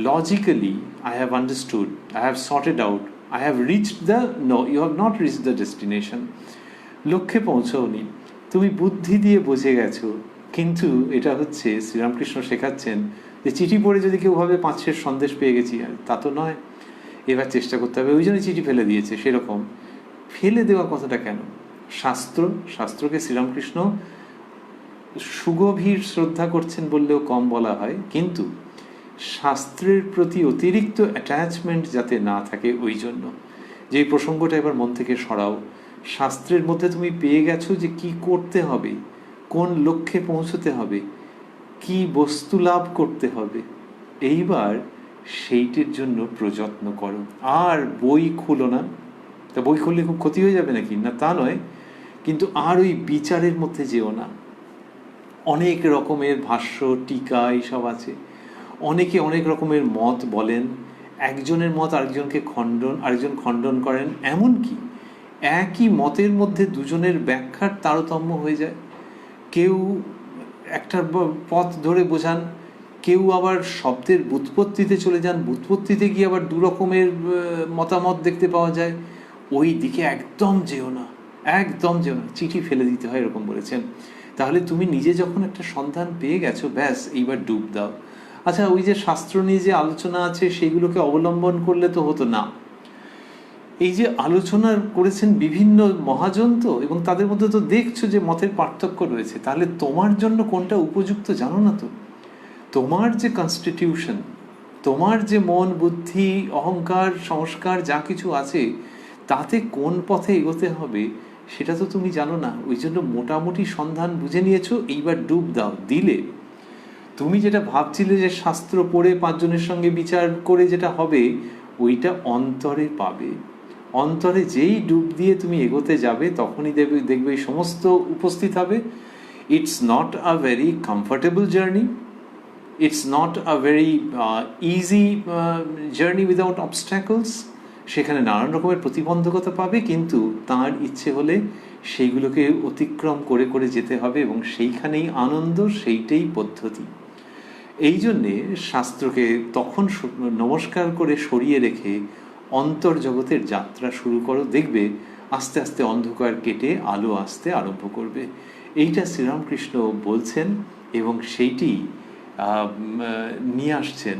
logically I have understood, I have sorted out, I have reached the, no, you have not reached the destination, লক্ষ্যে পৌঁছওনি, তুমি বুদ্ধি দিয়ে বুঝে গেছো। কিন্তু এটা হচ্ছে শ্রীরামকৃষ্ণ শেখাচ্ছেন যে চিঠি পড়ে যদি কেউ ভাবে 5 সের সন্দেশ পেয়ে গেছি, তা তো নয়, এবার চেষ্টা করতে হবে। ওই জন্য চিঠি ফেলে দিয়েছে। সেরকম ফেলে দেওয়া কথাটা কেন? শাস্ত্রকে শ্রীরামকৃষ্ণ সুগভীর শ্রদ্ধা করছেন বললেও কম বলা হয়, কিন্তু শাস্ত্রের প্রতি অতিরিক্ত অ্যাটাচমেন্ট যাতে না থাকে ওই জন্য। যে প্রসঙ্গটা এবার মন থেকে সরাও, শাস্ত্রের মধ্যে তুমি পেয়ে গেছো যে কি করতে হবে, কোন লক্ষ্যে পৌঁছতে হবে, কি বস্তু লাভ করতে হবে, এইবার সেইটির জন্য প্রযত্ন করো। আর বই খুলো না। তা বই খুললে খুব ক্ষতি হয়ে যাবে নাকি? না, তা নয়, কিন্তু আর ওই বিচারের মধ্যে যেও না। অনেক রকমের ভাষ্য, টিকা এইসব আছে, অনেকে অনেক রকমের মত বলেন, একজনের মত আরেকজন খণ্ডন করেন, এমনকি একই মতের মধ্যে দুজনের ব্যাখ্যার তারতম্য হয়ে যায়। কেউ একটা পথ ধরে বোঝান, কেউ আবার শব্দের ব্যুৎপত্তিতে চলে যান, ব্যুৎপত্তিতে গিয়ে আবার দু রকমের মতামত দেখতে পাওয়া যায়। ওই দিকে একদম যেও না, চিঠি ফেলে দিতে হয়, এরকম বলেছেন। তাহলে তুমি নিজে যখন একটা সন্ধান পেয়ে গেছো, ব্যাস এইবার ডুব দাও। আচ্ছা, ওই যে শাস্ত্র নিয়ে যে আলোচনা আছে সেগুলোকে অবলম্বন করলে তো হতো না। এই যে আলোচনা করেছেন বিভিন্ন মহাজন, তো এবং তাদের মধ্যে তো দেখছো যে মতের পার্থক্য রয়েছে, তাহলে তোমার জন্য কোনটা উপযুক্ত জানো না তো? তোমার যে কনস্টিটিউশন, তোমার যে মন, বুদ্ধি, অহংকার, সংস্কার যা কিছু আছে, তাতে কোন পথে এগোতে হবে সেটা তো তুমি জানো না। ওই জন্য মোটামুটি সন্ধান বুঝে নিয়েছো, এইবার ডুব দাও। দিলে তুমি যেটা ভাবছিলে যে শাস্ত্র পড়ে 5 জনের সঙ্গে বিচার করে যেটা হবে, ওইটা অন্তরে পাবে। অন্তরে যেই ডুব দিয়ে তুমি এগোতে যাবে, তখনই দেখবে সমস্ত উপস্থিত হবে। It's not a very comfortable journey, it's not a very easy journey without obstacles. সেখানে নানান রকমের প্রতিবন্ধকতা পাবে, কিন্তু তার ইচ্ছে হলে সেইগুলোকে অতিক্রম করে করে যেতে হবে, এবং সেইখানেই আনন্দ, সেইটাই পদ্ধতি। এই জন্যে শাস্ত্রকে তখন নমস্কার করে সরিয়ে রেখে অন্তর্জগতের যাত্রা শুরু করো। দেখবে আস্তে আস্তে অন্ধকার কেটে আলো আসতে আরম্ভ করবে। এইটা শ্রীরামকৃষ্ণ বলছেন, এবং সেইটি নিয়ে আসছেন।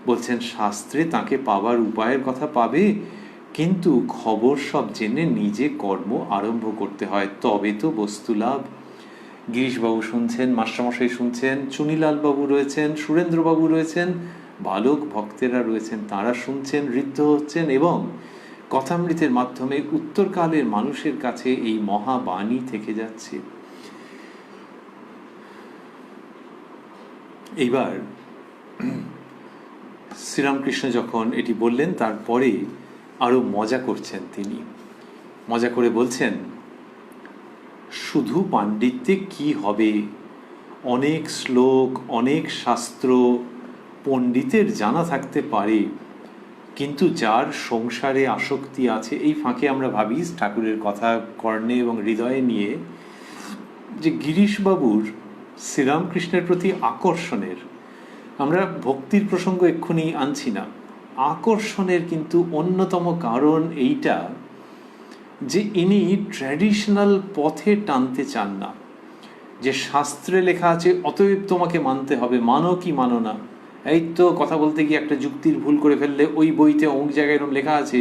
বলছেন শাস্ত্রে তাকে পাবার উপায়ের কথা পাবে, কিন্তু খবর সব জেনে নিজে কর্ম আরম্ভ করতে হয়, তবে তো বস্তু লাভ। গিরিশবাবু শুনছেন, মাস্টারমশাই শুনছেন, চুনিলাল বাবু রয়েছেন, সুরেন্দ্রবাবু রয়েছেন, বালক ভক্তেরা রয়েছেন, তারা শুনছেন, ঋদ্ধ হচ্ছেন, এবং কথামৃতের মাধ্যমে উত্তরকালের মানুষের কাছে এই মহাবাণী থেকে যাচ্ছে। এইবার শ্রীরামকৃষ্ণ যখন এটি বললেন, তারপরে আরো মজা করছেন। তিনি মজা করে বলছেন, শুধু পাণ্ডিত্যে কি হবে? অনেক শ্লোক, অনেক শাস্ত্র পণ্ডিতের জানা থাকতে পারে, কিন্তু যার সংসারে আসক্তি আছে। এই ফাঁকে আমরা ভাবি ঠাকুরের কথা কর্ণে এবং হৃদয়ে নিয়ে যে গিরিশবাবুর শ্রীরামকৃষ্ণের প্রতি আকর্ষণের, আমরা ভক্তির প্রসঙ্গ এক্ষুনি আনছি না, আকর্ষণের কিন্তু অন্যতম কারণ এইটা যে ইনি ট্র্যাডিশনাল পথে টানতে চান না। যে শাস্ত্রে লেখা আছে অতএব তোমাকে মানতে হবে, মানো কি মানো না। এই তো কথা বলতে গিয়ে একটা যুক্তির ভুল করে ফেললে, ওই বইতে অমুক জায়গায় এরকম লেখা আছে,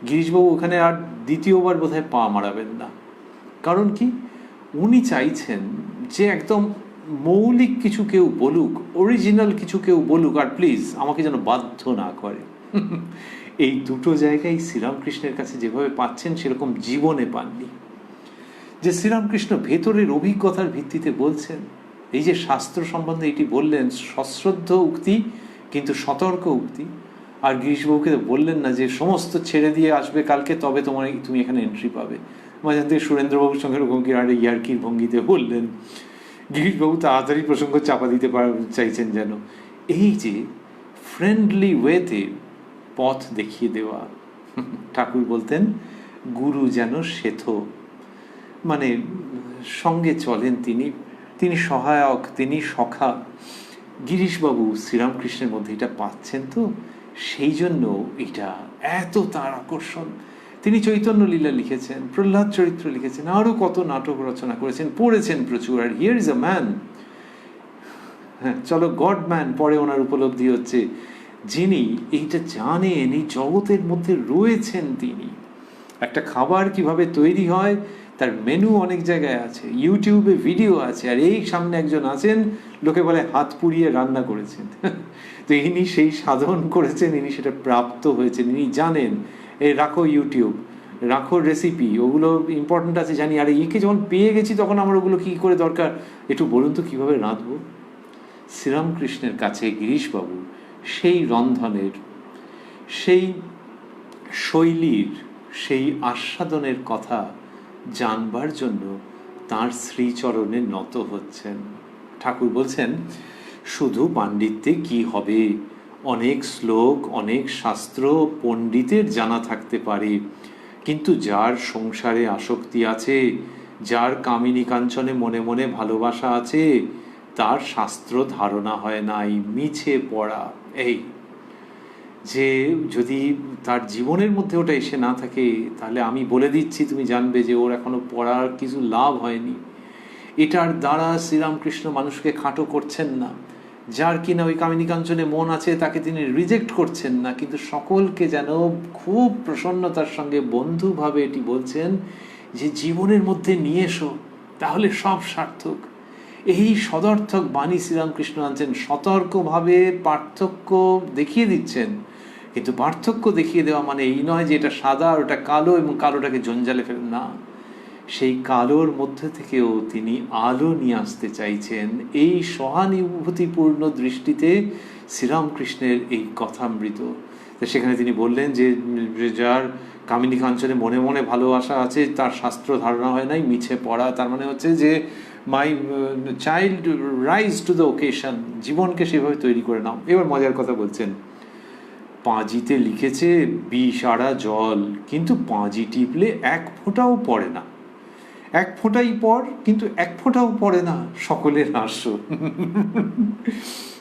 গিরিশবাবু ওখানে আর দ্বিতীয়বার বোধহয় পা মারাবেন না। কারণ কি? উনি চাইছেন যে একদম মৌলিক কিছু কেউ বলুক, অরিজিনাল কিছু কেউ বলুক, আর প্লিজ আমাকে যেন বাধ্য না করে। এই দুটো জায়গায় শ্রীরামকৃষ্ণের কাছে যেভাবে পাচ্ছেন, সেরকম জীবনে পাননি। যে শ্রীরামকৃষ্ণ ভেতরের অভিজ্ঞতার ভিত্তিতে বলছেন। এই যে শাস্ত্র সম্বন্ধে এটি বললেন, সশ্রদ্ধ উক্তি কিন্তু সতর্ক উক্তি। আর গিরিশবাবুকে বললেন না যে সমস্ত ছেড়ে দিয়ে আসবে কালকে, তবে তুমি এখানে এন্ট্রি পাবে। মাঝখান থেকে সুরেন্দ্রবাবুর সঙ্গে ওরকম কি আর ইয়ার্কির ভঙ্গিতে বললেন। গিরিশবাবু তাড়াতাড়ি প্রসঙ্গ চাপা দিতে চাইছেন যেন। এই যে ফ্রেন্ডলি ওয়েতে পথ দেখিয়ে দেওয়া। ঠাকুর বলতেন গুরু যেন সেথ, মানে সঙ্গে চলেন তিনি সহায়ক, তিনি সখা। গিরিশবাবু শ্রীরামকৃষ্ণের মধ্যে এটা পাচ্ছেন, তো সেই জন্য এটা এত তার আকর্ষণ। তিনি চৈতন্য লীলা লিখেছেন, প্রহ্লাদ চরিত্র লিখেছেন, আরও কত নাটক রচনা করেছেন, পড়েছেন প্রচুর। আর হিয়ার ইজ আ ম্যান, হ্যাঁ চলো গড ম্যান, পরে ওনার উপলব্ধি হচ্ছে, যিনি এইটা জানেন, এই জগতের মধ্যে রয়েছেন। তিনি একটা খাবার কিভাবে তৈরি হয় তার মেনু অনেক জায়গায় আছে, ইউটিউবে ভিডিও আছে, আর এই সামনে একজন আছেন, লোকে বলে হাত পুড়িয়ে রান্না করেছেন। তো ইনি সেই সাধন করেছেন, ইনি সেটা প্রাপ্ত হয়েছেন, ইনি জানেন। এই রাখো ইউটিউব, রাখো রেসিপি, ওগুলো ইম্পর্টেন্ট আছে জানি। আর একে যখন পেয়ে গেছি তখন আমার ওগুলো কী করে দরকার, একটু বলুন তো কীভাবে রাঁধবো। শ্রীরামকৃষ্ণের কাছে গিরিশবাবু সেই রন্ধনের, সেই শৈলীর, সেই আস্বাদনের কথা জানবার জন্য তাঁর শ্রীচরণে নত হচ্ছেন। ঠাকুর বলছেন শুধু পাণ্ডিত্যে কি হবে, অনেক শ্লোক, অনেক শাস্ত্র পণ্ডিতের জানা থাকতে পারে, কিন্তু যার সংসারে আসক্তি আছে, যার কামিনী কাঞ্চনে মনে মনে ভালোবাসা আছে, তার শাস্ত্র ধারণা হয় নাই, মিছে পড়া। এই যে যদি তার জীবনের মধ্যে ওটা এসে না থাকে, তাহলে আমি বলে দিচ্ছি, তুমি জানবে যে ওর এখনো পড়ার কিছু লাভ হয়নি। এটার দ্বারা শ্রীরামকৃষ্ণ মানুষকে খাটো করছেন না। যার কিনা ওই কামিনী কাঞ্চনে মন আছে তাকে তিনি রিজেক্ট করছেন না, কিন্তু সকলকে যেন খুব প্রসন্নতার সঙ্গে বন্ধুভাবে এটি বলছেন যে জীবনের মধ্যে নিয়ে এসো, তাহলে সব সার্থক। এই সদর্থক বাণী শ্রীরামকৃষ্ণ আনছেন, সতর্কভাবে পার্থক্য দেখিয়ে দিচ্ছেন। কিন্তু পার্থক্য দেখিয়ে দেওয়া মানে এই নয় যে এটা সাদা আর ওটা কালো এবং কালোটাকে জঞ্জালে ফেলেন না। সেই কালোর মধ্যে থেকেও তিনি আলো নিয়ে আসতে চাইছেন। এই সহানুভূতিপূর্ণ দৃষ্টিতে শ্রীরামকৃষ্ণের এই কথামৃত। তো সেখানে তিনি বললেন যে যার কামিনী কাঞ্চনে মনে মনে ভালোবাসা আছে, তার শাস্ত্র ধারণা হয় নাই, মিছে পড়া। তার মানে হচ্ছে যে my child rise to the occasion, জীবনকে সেভাবে তৈরি করে নাও। এবার মজার কথা বলছেন, পাঁজিতে লিখেছে বিষাড়া জল, কিন্তু পাঁজি টিপলে এক ফোঁটাও পড়ে না। এক ফোঁটাই পর, কিন্তু এক ফোঁটাও পড়ে না, সকলের হাস্য।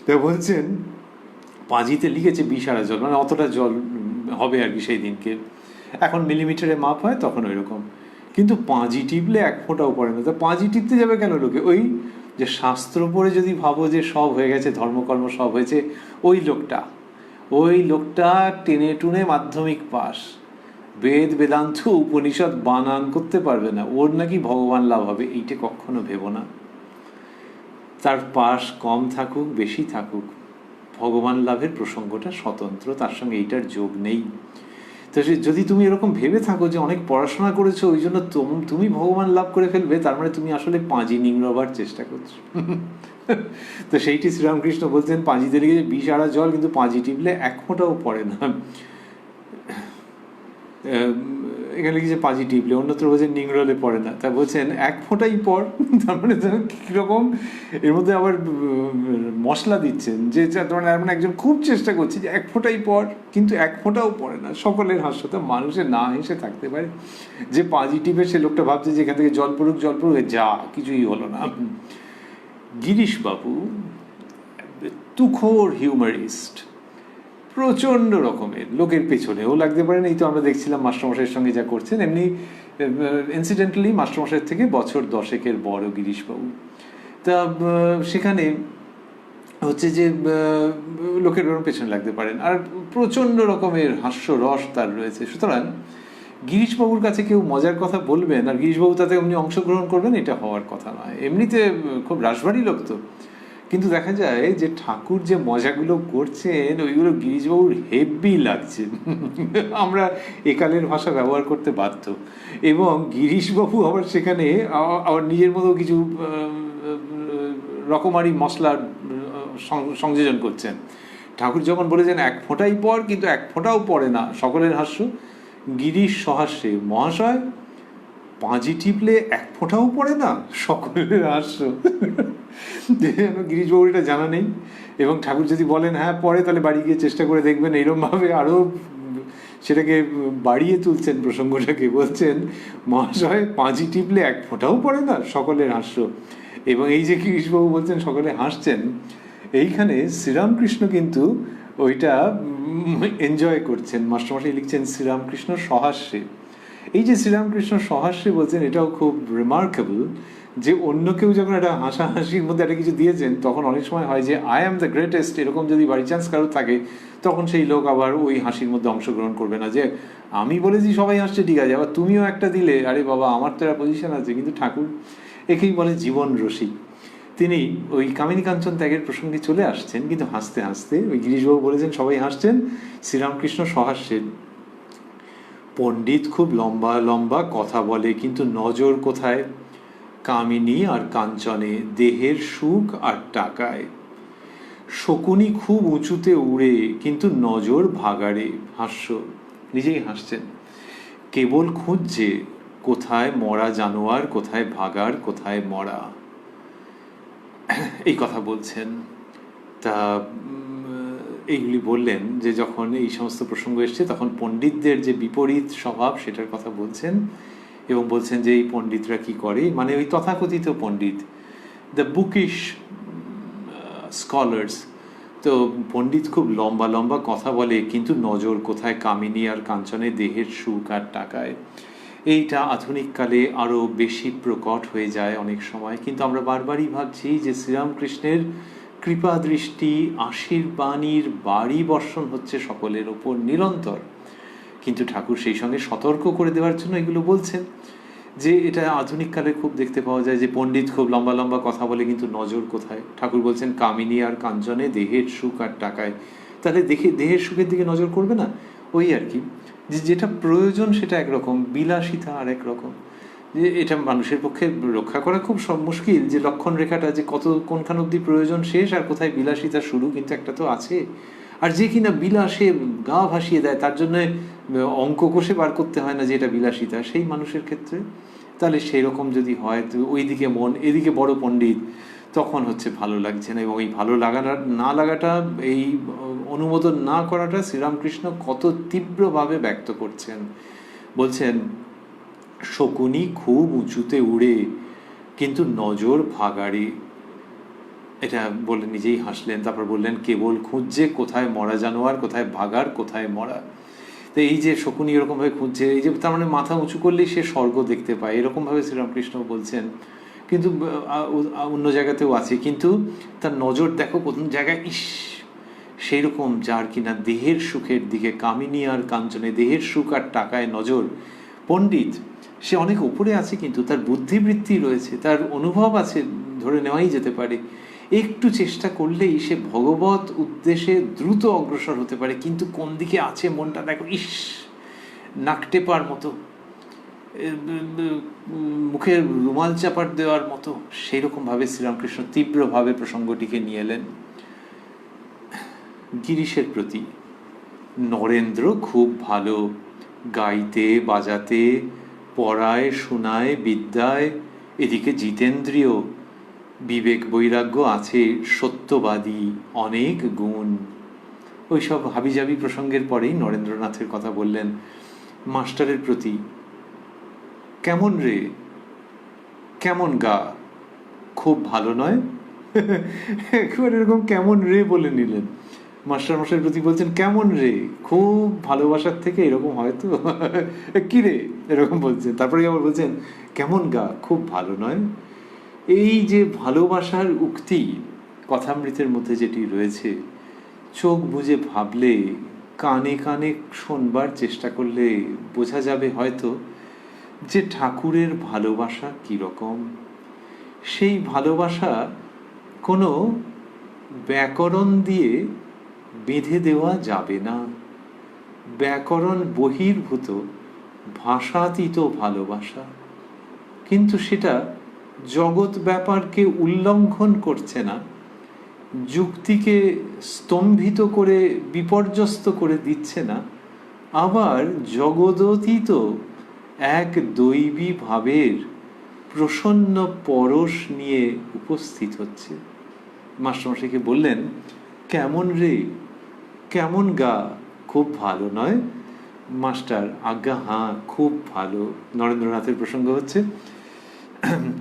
তা বলছেন পাঁজিতে লিখেছে বিষাড়া জল, মানে অতটা জল হবে আর কি সেই দিনকে। এখন মিলিমিটারে মাপ হয়, তখন ওই রকম। কিন্তু পাঁজি টিপলে এক ফোঁটাও পড়ে না। তা পাঁজি টিপতে যাবে কেন লোকে? ওই যে শাস্ত্র পড়ে যদি ভাবো যে সব হয়ে গেছে, ধর্মকর্ম সব হয়েছে, ওই লোকটা টেনে টুনে মাধ্যমিক পাস, বেদ বেদান্ত উপনিষদ বানান করতে পারবে না, ওর নাকি ভগবান লাভ হবে, এইটা কখনো ভেবো না। তার পাস কম থাকুক বেশি থাকুক, ভগবান লাভের প্রসঙ্গটা স্বতন্ত্র, তার সঙ্গে এইটার যোগ নেই। তো যদি তুমি এরকম ভেবে থাকো যে অনেক পড়াশোনা করেছো ওই জন্য তুমি ভগবান লাভ করে ফেলবে, তার মানে তুমি আসলে পাঁজি নিংড়বার চেষ্টা করছো। তো সেইটি শ্রীরামকৃষ্ণ বলছেন, পাঁজিতে লিখেছে বিষাড়া জল, কিন্তু পাঁজি টিপলে এক ফোঁটাও পড়ে না। এখানে লিখেছে পাঁজি টিপলে, অন্যত্র বলছেন নিংড়লে পড়ে না। তা বলছেন এক ফোঁটাই পড়, তার মানে কিরকম এর মধ্যে আবার মশলা দিচ্ছেন যে মানে একজন খুব চেষ্টা করছে যে এক ফোঁটাই পড়, কিন্তু এক ফোঁটাও পড়ে না, সকলের হাস্যতা। মানুষের না হেসে থাকতে পারে? যে পাঁজি টিপে সে লোকটা ভাবছে যে এখান থেকে জল পড়ুক, যা কিছুই হলো না। গিরিশবাবু তুখোর হিউমারিস্ট, প্রচণ্ড রকমের, লোকের পেছনেও লাগতে পারেন। এই তো আমরা দেখছিলাম মাস্টারমশাইয়ের সঙ্গে যা করছেন, এমনি ইনসিডেন্টালি মাস্টারমশাইয়ের থেকে বছর 10 বড় গিরিশবাবু। তা সেখানে হচ্ছে যে লোকের পেছনে লাগতে পারেন, আর প্রচণ্ড রকমের হাস্যরস তার রয়েছে। সুতরাং গিরিশবাবুর কাছে কেউ মজার কথা বলবেন আর গিরিশবাবু তাতে এমনি অংশগ্রহণ করবেন, এটা হওয়ার কথা নয়। এমনিতে খুব রাশভারী লোক তো, কিন্তু দেখা যায় যে ঠাকুর যে মজাগুলো করছেন ওইগুলো গিরিশবাবুর হেভি লাগছে। আমরা একালের ভাষা ব্যবহার করতে বাধ্য, এবং গিরিশবাবু আবার সেখানে আবার নিজের মতো কিছু রকমারি মশলার সংযোজন করছেন। ঠাকুর যখন বলেছেন এক ফোঁটাই পর, কিন্তু এক ফোঁটাও পড়ে না, সকলের হাস্য। গিরিশ সহাস্যে, মহাশয় পাঁজি টিপলে এক ফোঁটাও পড়ে না, সকলের হাস্য। গিরিশবাবুর এটা জানা নেই, এবং ঠাকুর যদি বলেন হ্যাঁ পড়ে, তাহলে বাড়ি গিয়ে চেষ্টা করে দেখবেন। এইরকমভাবে আরও সেটাকে বাড়িয়ে তুলছেন প্রসঙ্গটাকে, বলছেন মহাশয় পাঁজি টিপলে এক ফোঁটাও পড়ে না, সকলের হাস্য। এবং এই যে গিরিশবাবু বলছেন সকলে হাসছেন, এইখানে শ্রীরামকৃষ্ণ কিন্তু ওইটা এনজয় করছেন। মাস্টারমশাই লিখছেন শ্রীরামকৃষ্ণ সহাস্যে। এই যে শ্রীরামকৃষ্ণ সহাস্যে বলছেন, এটাও খুব রিমার্কেবল যে অন্য কেউ যখন একটা হাসাহাসির মধ্যে একটা কিছু দিয়েছেন, তখন অনেক সময় হয় যে আই অ্যাম দ্য গ্রেটেস্ট এরকম যদি বাই চান্স কারো থাকে, তখন সেই লোক আবার ওই হাসির মধ্যে অংশগ্রহণ করবে না। যে আমি বলেছি সবাই হাসছে, ঠিক আছে, আবার তুমিও একটা দিলে, আরে বাবা আমার তো একটা পজিশন আছে। কিন্তু ঠাকুর একেই বলে জীবন রসিক। তিনি ওই কামিনী কাঞ্চন ত্যাগের প্রসঙ্গে চলে আসছেন, কিন্তু হাসতে হাসতে, ওই গিরিশবাবু বলেছেন সবাই হাসছেন, শ্রীরামকৃষ্ণ সহাস্যেন। পণ্ডিত খুব লম্বা লম্বা কথা বলে, কিন্তু নজর কোথায়? কামিনী আর কাঞ্চনে, দেহের সুখ আর টাকায়। শকুনি খুব উঁচুতে উড়ে, কিন্তু নজর ভাগাড়ে। হাস্য, নিজেই হাসছেন। কেবল খুঁজছে কোথায় মরা জানোয়ার, কোথায় ভাগাড়, কোথায় মরা। এই কথা বলছেন। তা এইগুলি বললেন যে যখন এই সমস্ত প্রসঙ্গ এসছে, তখন পণ্ডিতদের যে বিপরীত স্বভাব সেটার কথা বলছেন, এবং বলছেন যে এই পণ্ডিতরা কি করে, মানে ওই তথাকথিত পণ্ডিত, দ্য বুকিশ স্কলার্স। তো পণ্ডিত খুব লম্বা লম্বা কথা বলে, কিন্তু নজর কোথায়? কামিনী আর কাঞ্চনে, দেহের সুখ আর টাকায়। এইটা আধুনিককালে আরও বেশি প্রকট হয়ে যায় অনেক সময়, কিন্তু আমরা বারবারই ভাবছি যে শ্রীরামকৃষ্ণের কৃপা দৃষ্টি, আশীর্বাণীর বাড়ি বর্ষণ হচ্ছে সকলের ওপর নিরন্তর। কিন্তু ঠাকুর সেই সঙ্গে সতর্ক করে দেওয়ার জন্য এগুলো বলছেন, যে এটা আধুনিককালে খুব দেখতে পাওয়া যায় যে পণ্ডিত খুব লম্বা লম্বা কথা বলে, কিন্তু নজর কোথায়? ঠাকুর বলছেন কামিনী আর কাঞ্চনে, দেহের সুখ আর টাকায়। তাহলে দেহের সুখের দিকে নজর করবে না? ওই আর কি, যে যেটা প্রয়োজন সেটা একরকম, বিলাসিতা আর একরকম। যে এটা মানুষের পক্ষে রক্ষা করা খুব মুশকিল, যে লক্ষণ রেখাটা যে কোনখান অবধি প্রয়োজন শেষ আর কোথায় বিলাসিতা শুরু, কিন্তু একটা তো আছে। আর যে কিনা বিলাসে গা ভাসিয়ে দেয়, তার জন্য অঙ্ক কষে বার করতে হয় না যে এটা বিলাসিতা, সেই মানুষের ক্ষেত্রে তাহলে সেই রকম যদি হয়, তো ওইদিকে মন, এদিকে বড় পণ্ডিত, তখন হচ্ছে ভালো লাগছে না। এবং এই ভালো না লাগাটা, এই অনুমোদন না করাটা শ্রীরামকৃষ্ণ কত তীব্রভাবে ব্যক্ত করছেন। বলছেন শকুনি খুব উঁচুতে উড়ে, কিন্তু নজর ভাগাড়ে। এটা বলে নিজেই হাসলেন। তারপর বললেন কেবল খুঁজছে কোথায় মরা জানোয়ার, কোথায় ভাগাড়, কোথায় মরা। তো এই যে শকুনি এরকমভাবে খুঁজছে, এই যে তার মানে মাথা উঁচু করলেই সে স্বর্গ দেখতে পায়, এরকমভাবে শ্রীরামকৃষ্ণ বলছেন। কিন্তু অন্য জায়গাতেও আছে, কিন্তু তার নজর দেখো প্রথম জায়গায়, ইস সেই রকম যার কিনা দেহের সুখের দিকে, কামিনী আর কাঞ্চনে, দেহের সুখ আর টাকায় নজর। পণ্ডিত সে অনেক উপরে আছে, কিন্তু তার বুদ্ধিবৃত্তি রয়েছে, তার অনুভব আছে, ধরে নেওয়াই যেতে পারে। একটু চেষ্টা করলেই সে ভগবত উদ্দেশ্যে দ্রুত অগ্রসর হতে পারে, কিন্তু কোন দিকে আছে মনটা দেখো, ইস নাক টেপার মতো, মুখের রুমাল চাপার দেওয়ার মতো। সেই রকমভাবে শ্রীরামকৃষ্ণ তীব্রভাবে প্রসঙ্গটিকে নিয়ে এলেন। গিরিশের প্রতি নরেন্দ্র খুব ভালো, গাইতে বাজাতে, পড়ায় শোনায়, বিদ্যায়, এদিকে জিতেন্দ্রীয়, বিবেক বৈরাগ্য আছে, সত্যবাদী, অনেক গুণ। ওইসব হাবিজাবি প্রসঙ্গের পরেই নরেন্দ্রনাথের কথা বললেন। মাস্টারের প্রতি কেমন রে, কেমন গা, খুব ভালো নয়। একবার এরকম কেমন রে বলে নিলেন। মাস্টারমশাইয়ের প্রতি বলছেন কেমন রে, খুব ভালোবাসার থেকে এরকম হয়তো, কি রে এরকম বলছেন। তারপরে আবার বলছেন কেমন গা, খুব ভালো নয়। এই যে ভালোবাসার উক্তি কথামৃতের মধ্যে যেটি রয়েছে, চোখ বুজে ভাবলে, কানে কানে শোনবার চেষ্টা করলে বোঝা যাবে হয়তো যে ঠাকুরের ভালোবাসা কীরকম। সেই ভালোবাসা কোনো ব্যাকরণ দিয়ে বেঁধে দেওয়া যাবে না। ব্যাকরণ বহির্ভূত ভাষাতীত ভালোবাসা, কিন্তু সেটা জগৎ ব্যাপারকে উল্লঙ্ঘন করছে না, যুক্তিকে স্তম্ভিত করে বিপর্যস্ত করে দিচ্ছে না, আবার জগদতীত এক দৈবী ভাবের প্রসন্ন পরশ নিয়ে উপস্থিত হচ্ছে। মাস্টারমশাইকে বললেন, কেমন রে, কেমন গা? খুব ভালো নয়? মাস্টার, আজ্ঞা হাঁ, খুব ভালো। নরেন্দ্রনাথের প্রসঙ্গ হচ্ছে।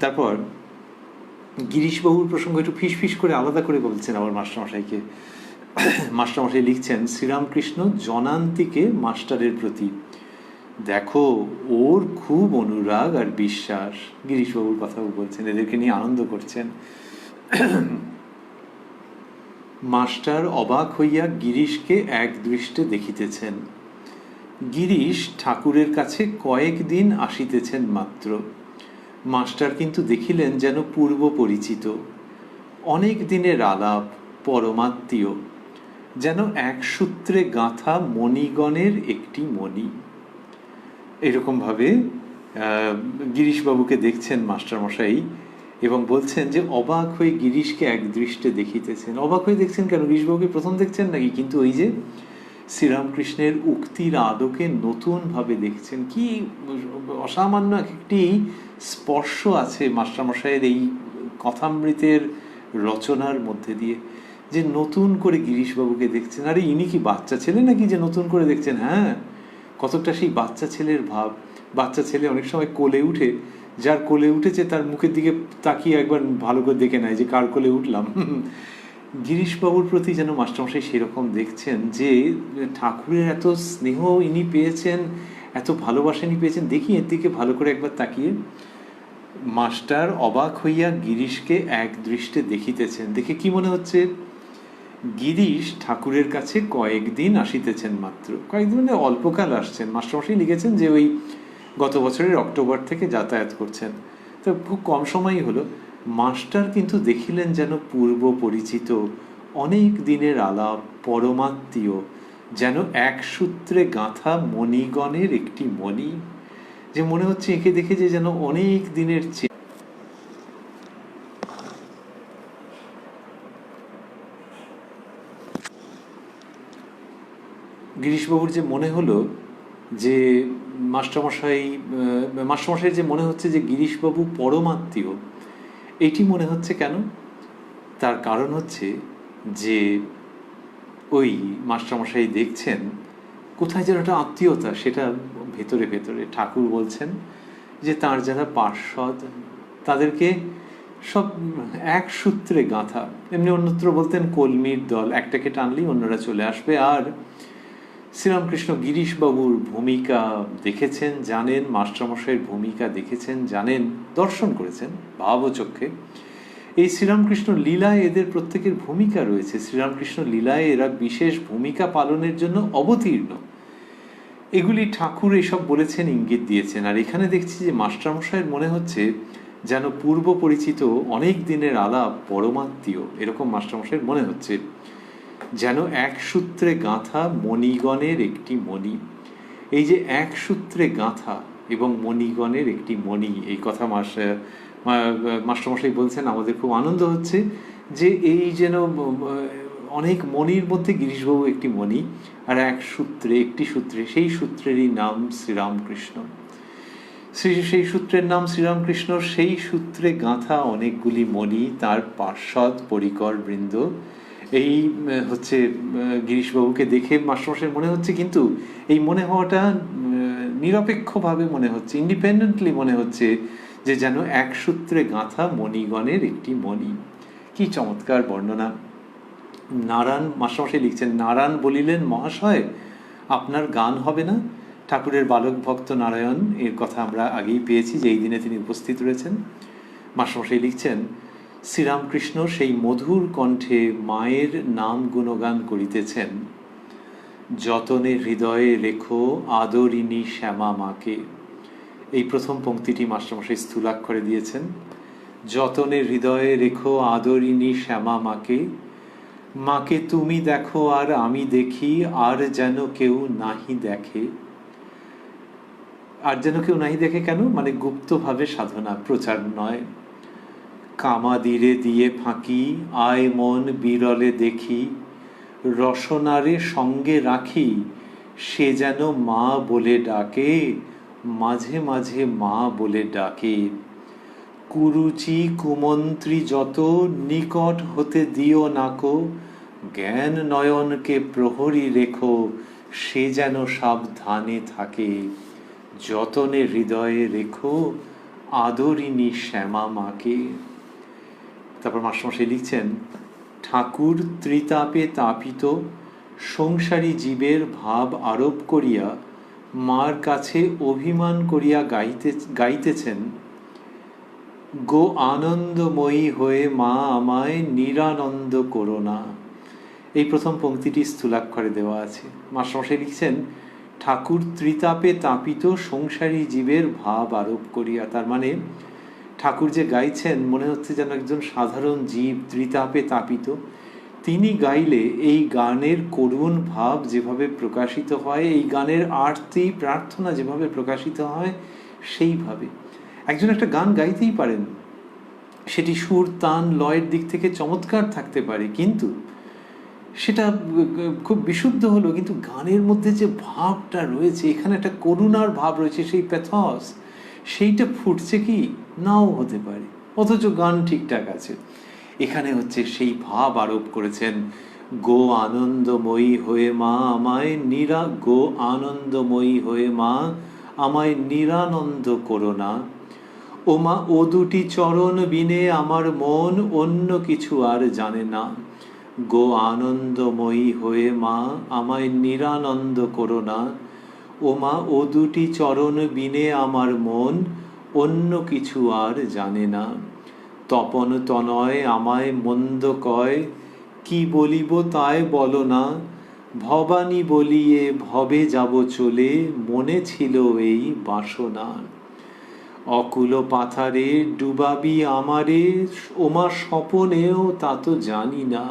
তারপর গিরিশবাবুর প্রসঙ্গ একটু ফিস করে আলাদা করে বলছেন আবার মাস্টারমশাইকে। মাস্টারমশাই লিখছেন, শ্রীরামকৃষ্ণ জনান্তিকে মাস্টারের প্রতি, দেখো ওর খুব অনুরাগ আর বিশ্বাস। গিরিশবাবুর কথাও বলছেন, এদেরকে নিয়ে আনন্দ করছেন। মাস্টার অবাক হইয়া গিরিশকে এক দৃষ্টে দেখিতেছেন। গিরিশ ঠাকুরের কাছে কয়েকদিন আসিতেছেন মাত্র। মাস্টার কিন্তু দেখিলেন যেন পূর্ব পরিচিত, অনেক দিনের আলাপ, পরমাত্মীয়, যেন এক সূত্রে গাঁথা মণিগণের একটি মণি। এরকমভাবে গিরিশবাবুকে দেখছেন মাস্টারমশাই এবং বলছেন যে অবাক হয়ে গিরিশকে এক দৃষ্টে দেখিতেছেন। অবাক হয়ে দেখছেন কেন? গিরিশবাবুকে প্রথম দেখছেন নাকি? কিন্তু ওই যে শ্রীরামকৃষ্ণের উক্তির আলোকে নতুনভাবে দেখছেন। কি অসামান্য একটি স্পর্শ আছে মাস্টারমশাইয়ের এই কথামৃতের রচনার মধ্যে দিয়ে, যে নতুন করে গিরিশবাবুকে দেখছেন। আরে ইনি কি বাচ্চা ছেলে নাকি যে নতুন করে দেখছেন? হ্যাঁ, কতটা সেই বাচ্চা ছেলের ভাব। বাচ্চা ছেলে অনেক সময় কোলে উঠে, যার কোলে উঠেছে তার মুখের দিকে তাকিয়ে একবার ভালো করে দেখে নেয় যে কার কোলে উঠলাম। গিরিশবাবুর প্রতি যেন মাস্টারমশাই সেরকম দেখছেন, যে ঠাকুরের এত স্নেহ ইনি পেয়েছেন, এত ভালোবাসা ইনি পেয়েছেন, দেখি এর দিকে ভালো করে একবার তাকিয়ে। মাস্টার অবাক হইয়া গিরিশকে এক দৃষ্টে দেখিতেছেন। দেখে কি মনে হচ্ছে? গিরিশ ঠাকুরের কাছে কয়েকদিন আসিতেছেন মাত্র। কয়েকদিন মানে অল্পকাল আসছেন। মাস্টারমশাই লিখেছেন যে ওই গত বছরের অক্টোবর থেকে যাতায়াত করছেন, তো খুব কম সময়ই হলো। মাস্টার কিন্তু দেখিলেন যেন পূর্ব পরিচিত, অনেক দিনের আলাপ, পরমাত্মীয়, যেন এক সূত্রে গাঁথা মণিগণের একটি মণি। যে মনে হচ্ছে একে দেখে যে যেন অনেক দিনের গিরিশবাবুর যে মনে হলো যে মাস্টারমশাই যে মনে হচ্ছে যে গিরিশবাবু পরমাত্মীয়, এটি মনে হচ্ছে কেন? তার কারণ হচ্ছে যে ওই মাস্টারমশাই দেখছেন কোথায় যেন একটা আত্মীয়তা, সেটা ভেতরে ভেতরে। ঠাকুর বলছেন যে তার যারা পার্ষদ তাদেরকে সব এক সূত্রে গাঁথা। এমনি অন্যত্র বলতেন কলমির দল, একটাকে টানলেই অন্যরা চলে আসবে। আর শ্রীরামকৃষ্ণ গিরিশবাবুর ভূমিকা দেখেছেন, জানেন, মাস্টারমশাইয়ের ভূমিকা দেখেছেন, জানেন, দর্শন করেছেন ভাবচক্ষে। এই শ্রীরামকৃষ্ণ লীলায় এদের প্রত্যেকের ভূমিকা রয়েছে। শ্রীরামকৃষ্ণ লীলায় এরা বিশেষ ভূমিকা পালনের জন্য অবতীর্ণ। এগুলি ঠাকুর এসব বলেছেন, ইঙ্গিত দিয়েছেন। আর এখানে দেখছি যে মাস্টারমশাইয়ের মনে হচ্ছে যেন পূর্ব পরিচিত, অনেক দিনের আলাপ, পরমাত্মীয়, এরকম মাস্টারমশাইয়ের মনে হচ্ছে। যেন এক সূত্রে গাঁথা মণিগণের একটি মণি। এই যে এক সূত্রে গাঁথা এবং মণিগণের একটি মণি, এই কথা মাস্টারমশাই বলছেন। আমাদের খুব আনন্দ হচ্ছে যে এই যেন অনেক মণির মধ্যে গিরিশবাবু একটি মণি, আর এক সূত্রে, একটি সূত্রে, সেই সূত্রেরই নাম শ্রীরামকৃষ্ণ। সেই সূত্রের নাম শ্রীরামকৃষ্ণ, সেই সূত্রে গাঁথা অনেকগুলি মণি, তার পার্ষদ পরিকর বৃন্দ। এই হচ্ছে গিরিশবাবুকে দেখে মাস্টারমশাইয়ের মনে হচ্ছে, কিন্তু এই মনে হওয়াটা নিরপেক্ষভাবে মনে হচ্ছে, ইন্ডিপেন্ডেন্টলি মনে হচ্ছে যে যেন এক সূত্রে গাঁথা মণিগণের একটি মণি। কি চমৎকার বর্ণনা! নারায়ণ, মাস্টারমশাই লিখছেন, নারায়ণ বলিলেন, মহাশয় আপনার গান হবে না? ঠাকুরের বালক ভক্ত নারায়ণ, এর কথা আমরা আগেই পেয়েছি যে এই দিনে তিনি উপস্থিত রয়েছেন। মাস্টারমশাই লিখছেন, শ্রীরামকৃষ্ণ সেই মধুর কণ্ঠে মায়ের নাম গুণগান করিতেছেন। যতনে হৃদয়ে রেখো আদরিণী শ্যামা মাকে। এই প্রথম পংক্তিটি মাস্টারমশাই স্থূলাক্ষরে দিয়েছেন। যতনে হৃদয়ে রেখো আদরিণী শ্যামা মাকে, মাকে তুমি দেখো আর আমি দেখি, আর যেন কেউ নাহি দেখে। আর যেন কেউ নাহি দেখে কেন? মানে গুপ্তভাবে সাধনা, প্রচার নয়। কামাদিরে দিয়ে ফাঁকি, আয় মন বিরলে দেখি, রসনারে সঙ্গে রাখি, সে যেন মা বলে ডাকে, মাঝে মাঝে মা বলে ডাকে। কুরুচি কুমন্ত্রী যত, নিকট হতে দিও নাকো, জ্ঞান নয়নকে প্রহরী রেখো, সে যেন সাবধানে থাকে, যতনে হৃদয়ে রেখো, আদরিনী শ্যামা মাকে। তারপর মাস্টারমশাই লিখছেন, ঠাকুর ত্রিতাপে তাপিত সংসারী জীবের ভাব আরোপ করিয়া মার কাছে অভিমান করিয়া গাইতেছেন, গো আনন্দময়ী হয়ে মা আমায় নিরানন্দ করো না। এই প্রথম পংক্তিটি স্থূলাক্ষরে দেওয়া আছে। মাস্টারমশাই লিখছেন, ঠাকুর ত্রিতাপে তাপিত সংসারী জীবের ভাব আরোপ করিয়া। তার মানে ঠাকুর যে গাইছেন মনে হচ্ছে যেন একজন সাধারণ জীব ত্রিতাপে তাপিত। তিনি গাইলে এই গানের করুণ ভাব যেভাবে প্রকাশিত হয়, এই গানের আরতি প্রার্থনা যেভাবে প্রকাশিত হয়, সেইভাবে একজন একটা গান গাইতেই পারেন, সেটি সুর তান লয়ের দিক থেকে চমৎকার থাকতে পারে, কিন্তু সেটা খুব বিশুদ্ধ হলো, কিন্তু গানের মধ্যে যে ভাবটা রয়েছে, এখানে একটা করুণার ভাব রয়েছে, সেই প্যাথস, সেইটা ফুটছে কি নাও হতে পারে, অথচ গান ঠিকঠাক আছে। এখানে হচ্ছে সেই ভাব আরোপ করেছেন, গো আনন্দময়ী হয়ে মা আমায় গো আনন্দময়ী হয়ে মা আমায় নিরানন্দ করো না। ও মা, ও দুটি চরণ বিনে আমার মন অন্য কিছু আর জানে না। গো আনন্দময়ী হয়ে মা আমায় নিরানন্দ করো না। ও মা, ও দুটি চরণ বিনে আমার মন অন্য কিছু আর জানে না। তপন তনয় আমায় মন্দ কয়, কি বলিব তাই বলো না। ভবানী বলিয়ে ভবে যাব চলে, মনে ছিল এই বাসনা। অকুল পাথারে ডুবাবি আমারে, ওমা স্বপনেও তা তো জানি না।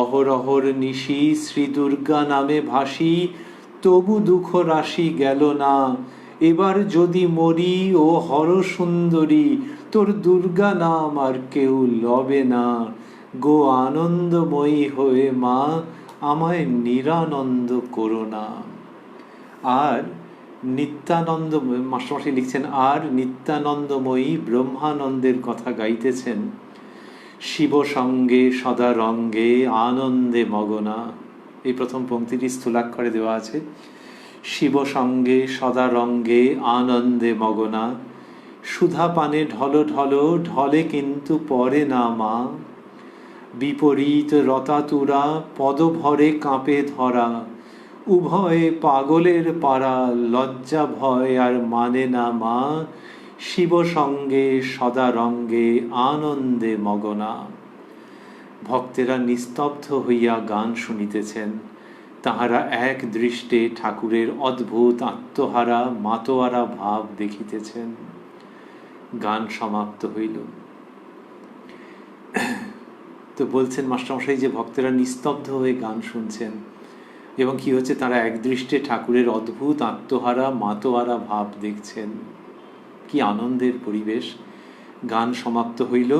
অহরহর নিশি শ্রী দুর্গা নামে ভাসি, তবু দুঃখ রাশি গেল না। এবার যদি মরি ও হর সুন্দরী, তোর দুর্গা নাম আর কেউ লবে না। গো আনন্দময়ী হয়ে মা আমায় নিরানন্দ করো না। আর নিত্যানন্দ, মাস্টারমশাই লিখছেন, আর নিত্যানন্দময়ী ব্রহ্মানন্দের কথা গাইতেছেন, শিব সঙ্গে সদা রঙ্গে আনন্দে মগনা। এই প্রথম পংক্তিটি স্থূলাক্ষরে দেওয়া আছে। শিব সঙ্গে সদা রঙ্গে আনন্দে মগনা, সুধা পানে ঢল ঢল ঢলে কিন্তু পরে না মা। বিপরীত রতাতুরা পদভরে কাঁপে ধরা, উভয়ে পাগলের পাড়া, লজ্জা ভয় আর মানে না মা। শিব সঙ্গে সদা রঙ্গে আনন্দে মগনা। ভক্তেরা নিস্তব্ধ হইয়া গান শুনিতেছেন, তাহারা এক দৃষ্টে ঠাকুরের অদ্ভুত আত্মহারা মাতোয়ারা ভাব দেখিতেছেন। গান সমাপ্ত হইল। তো বলছেন মাস্টারমশাই যে ভক্তেরা নিস্তব্ধ হয়ে গান শুনছেন, এবং কি হচ্ছে, তারা এক দৃষ্টে ঠাকুরের অদ্ভুত আত্মহারা মাতোয়ারা ভাব দেখছেন। কি আনন্দের পরিবেশ। গান সমাপ্ত হইল।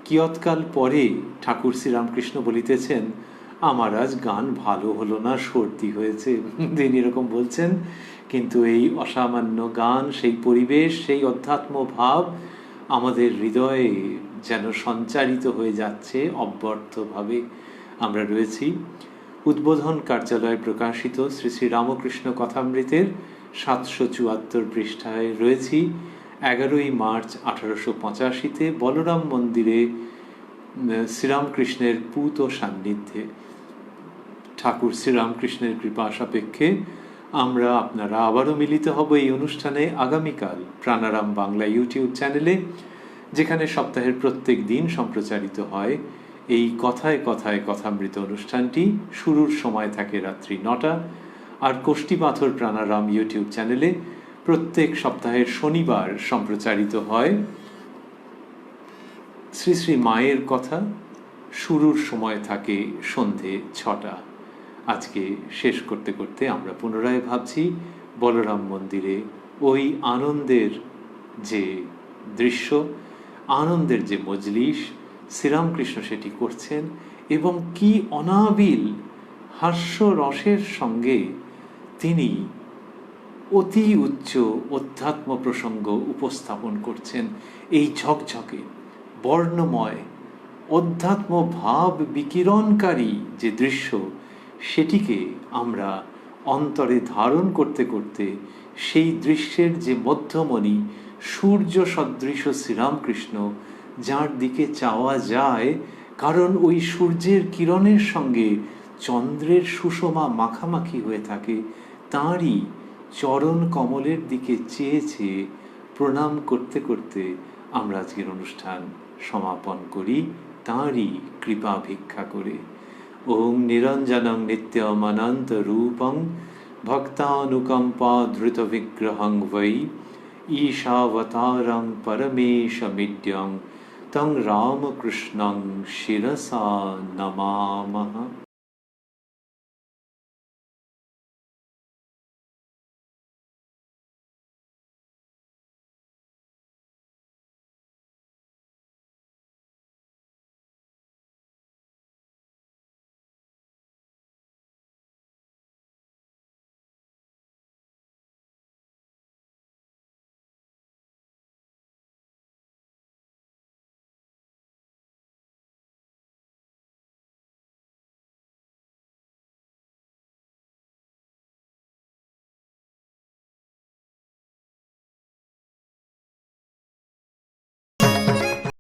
কিয়ৎকাল পরে ঠাকুর শ্রীরামকৃষ্ণ বলিতেছেন, আমার আজ গান ভালো হলো না, সর্দি হয়েছে। তিনি এরকম বলছেন, কিন্তু এই অসামান্য গান, সেই পরিবেশ, সেই অধ্যাত্ম ভাব আমাদের হৃদয়ে যেন সঞ্চারিত হয়ে যাচ্ছে অব্যর্থভাবে। আমরা রয়েছি উদ্বোধন কার্যালয়ে প্রকাশিত শ্রী শ্রী রামকৃষ্ণ কথামৃতের 774 পৃষ্ঠায় রয়েছি 11ই মার্চ 1885-তে বলরাম মন্দিরে শ্রীরামকৃষ্ণের পূত সান্নিধ্যে। ঠাকুর শ্রীরামকৃষ্ণের কৃপা সাপেক্ষে আমরা আপনারা আবারও মিলিত হব এই অনুষ্ঠানে আগামীকাল প্রাণারাম বাংলা ইউটিউব চ্যানেলে, যেখানে সপ্তাহের প্রত্যেক দিন সম্প্রচারিত হয় এই কথায় কথায় কথামৃত অনুষ্ঠানটি। শুরুর সময় থাকে রাত্রি 9টা, আর কোষ্ঠী পাথর প্রাণারাম ইউটিউব চ্যানেলে প্রত্যেক সপ্তাহের শনিবার সম্প্রচারিত হয় শ্রী শ্রী মায়ের কথা শুরুর সময় থাকে সন্ধে 6টা। আজকে শেষ করতে করতে আমরা পুনরায় ভাবছি বলরাম মন্দিরে ওই আনন্দের যে দৃশ্য, আনন্দের যে মজলিস, শ্রীরামকৃষ্ণ সেটি করছেন এবং কি অনাবিল হাস্যরসের সঙ্গে তিনি অতি উচ্চ অধ্যাত্ম প্রসঙ্গ উপস্থাপন করছেন। এই ঝকঝকে বর্ণময় অধ্যাত্ম ভাব বিকিরণকারী যে দৃশ্য, সেটিকে আমরা অন্তরে ধারণ করতে করতে সেই দৃশ্যের যে মধ্যমণি সূর্য সদৃশ শ্রীরামকৃষ্ণ, যার দিকে চাওয়া যায় কারণ ওই সূর্যের কিরণের সঙ্গে চন্দ্রের সুষমা মাখামাখি হয়ে থাকে, তাঁরই চরণ কমলের দিকে চেয়ে চেয়ে প্রণাম করতে করতে আমরা আজকের অনুষ্ঠান সমাপন করি তাঁরই কৃপা ভিক্ষা করে। ওং নিরঞ্জনং নিত্যমনন্ত রূপং ভক্তানুকম্পা ধৃত বিগ্রহং বৈ ঈশাবতারং পরমেশমিড্যং তং রামকৃষ্ণং শিরসা নমামঃ।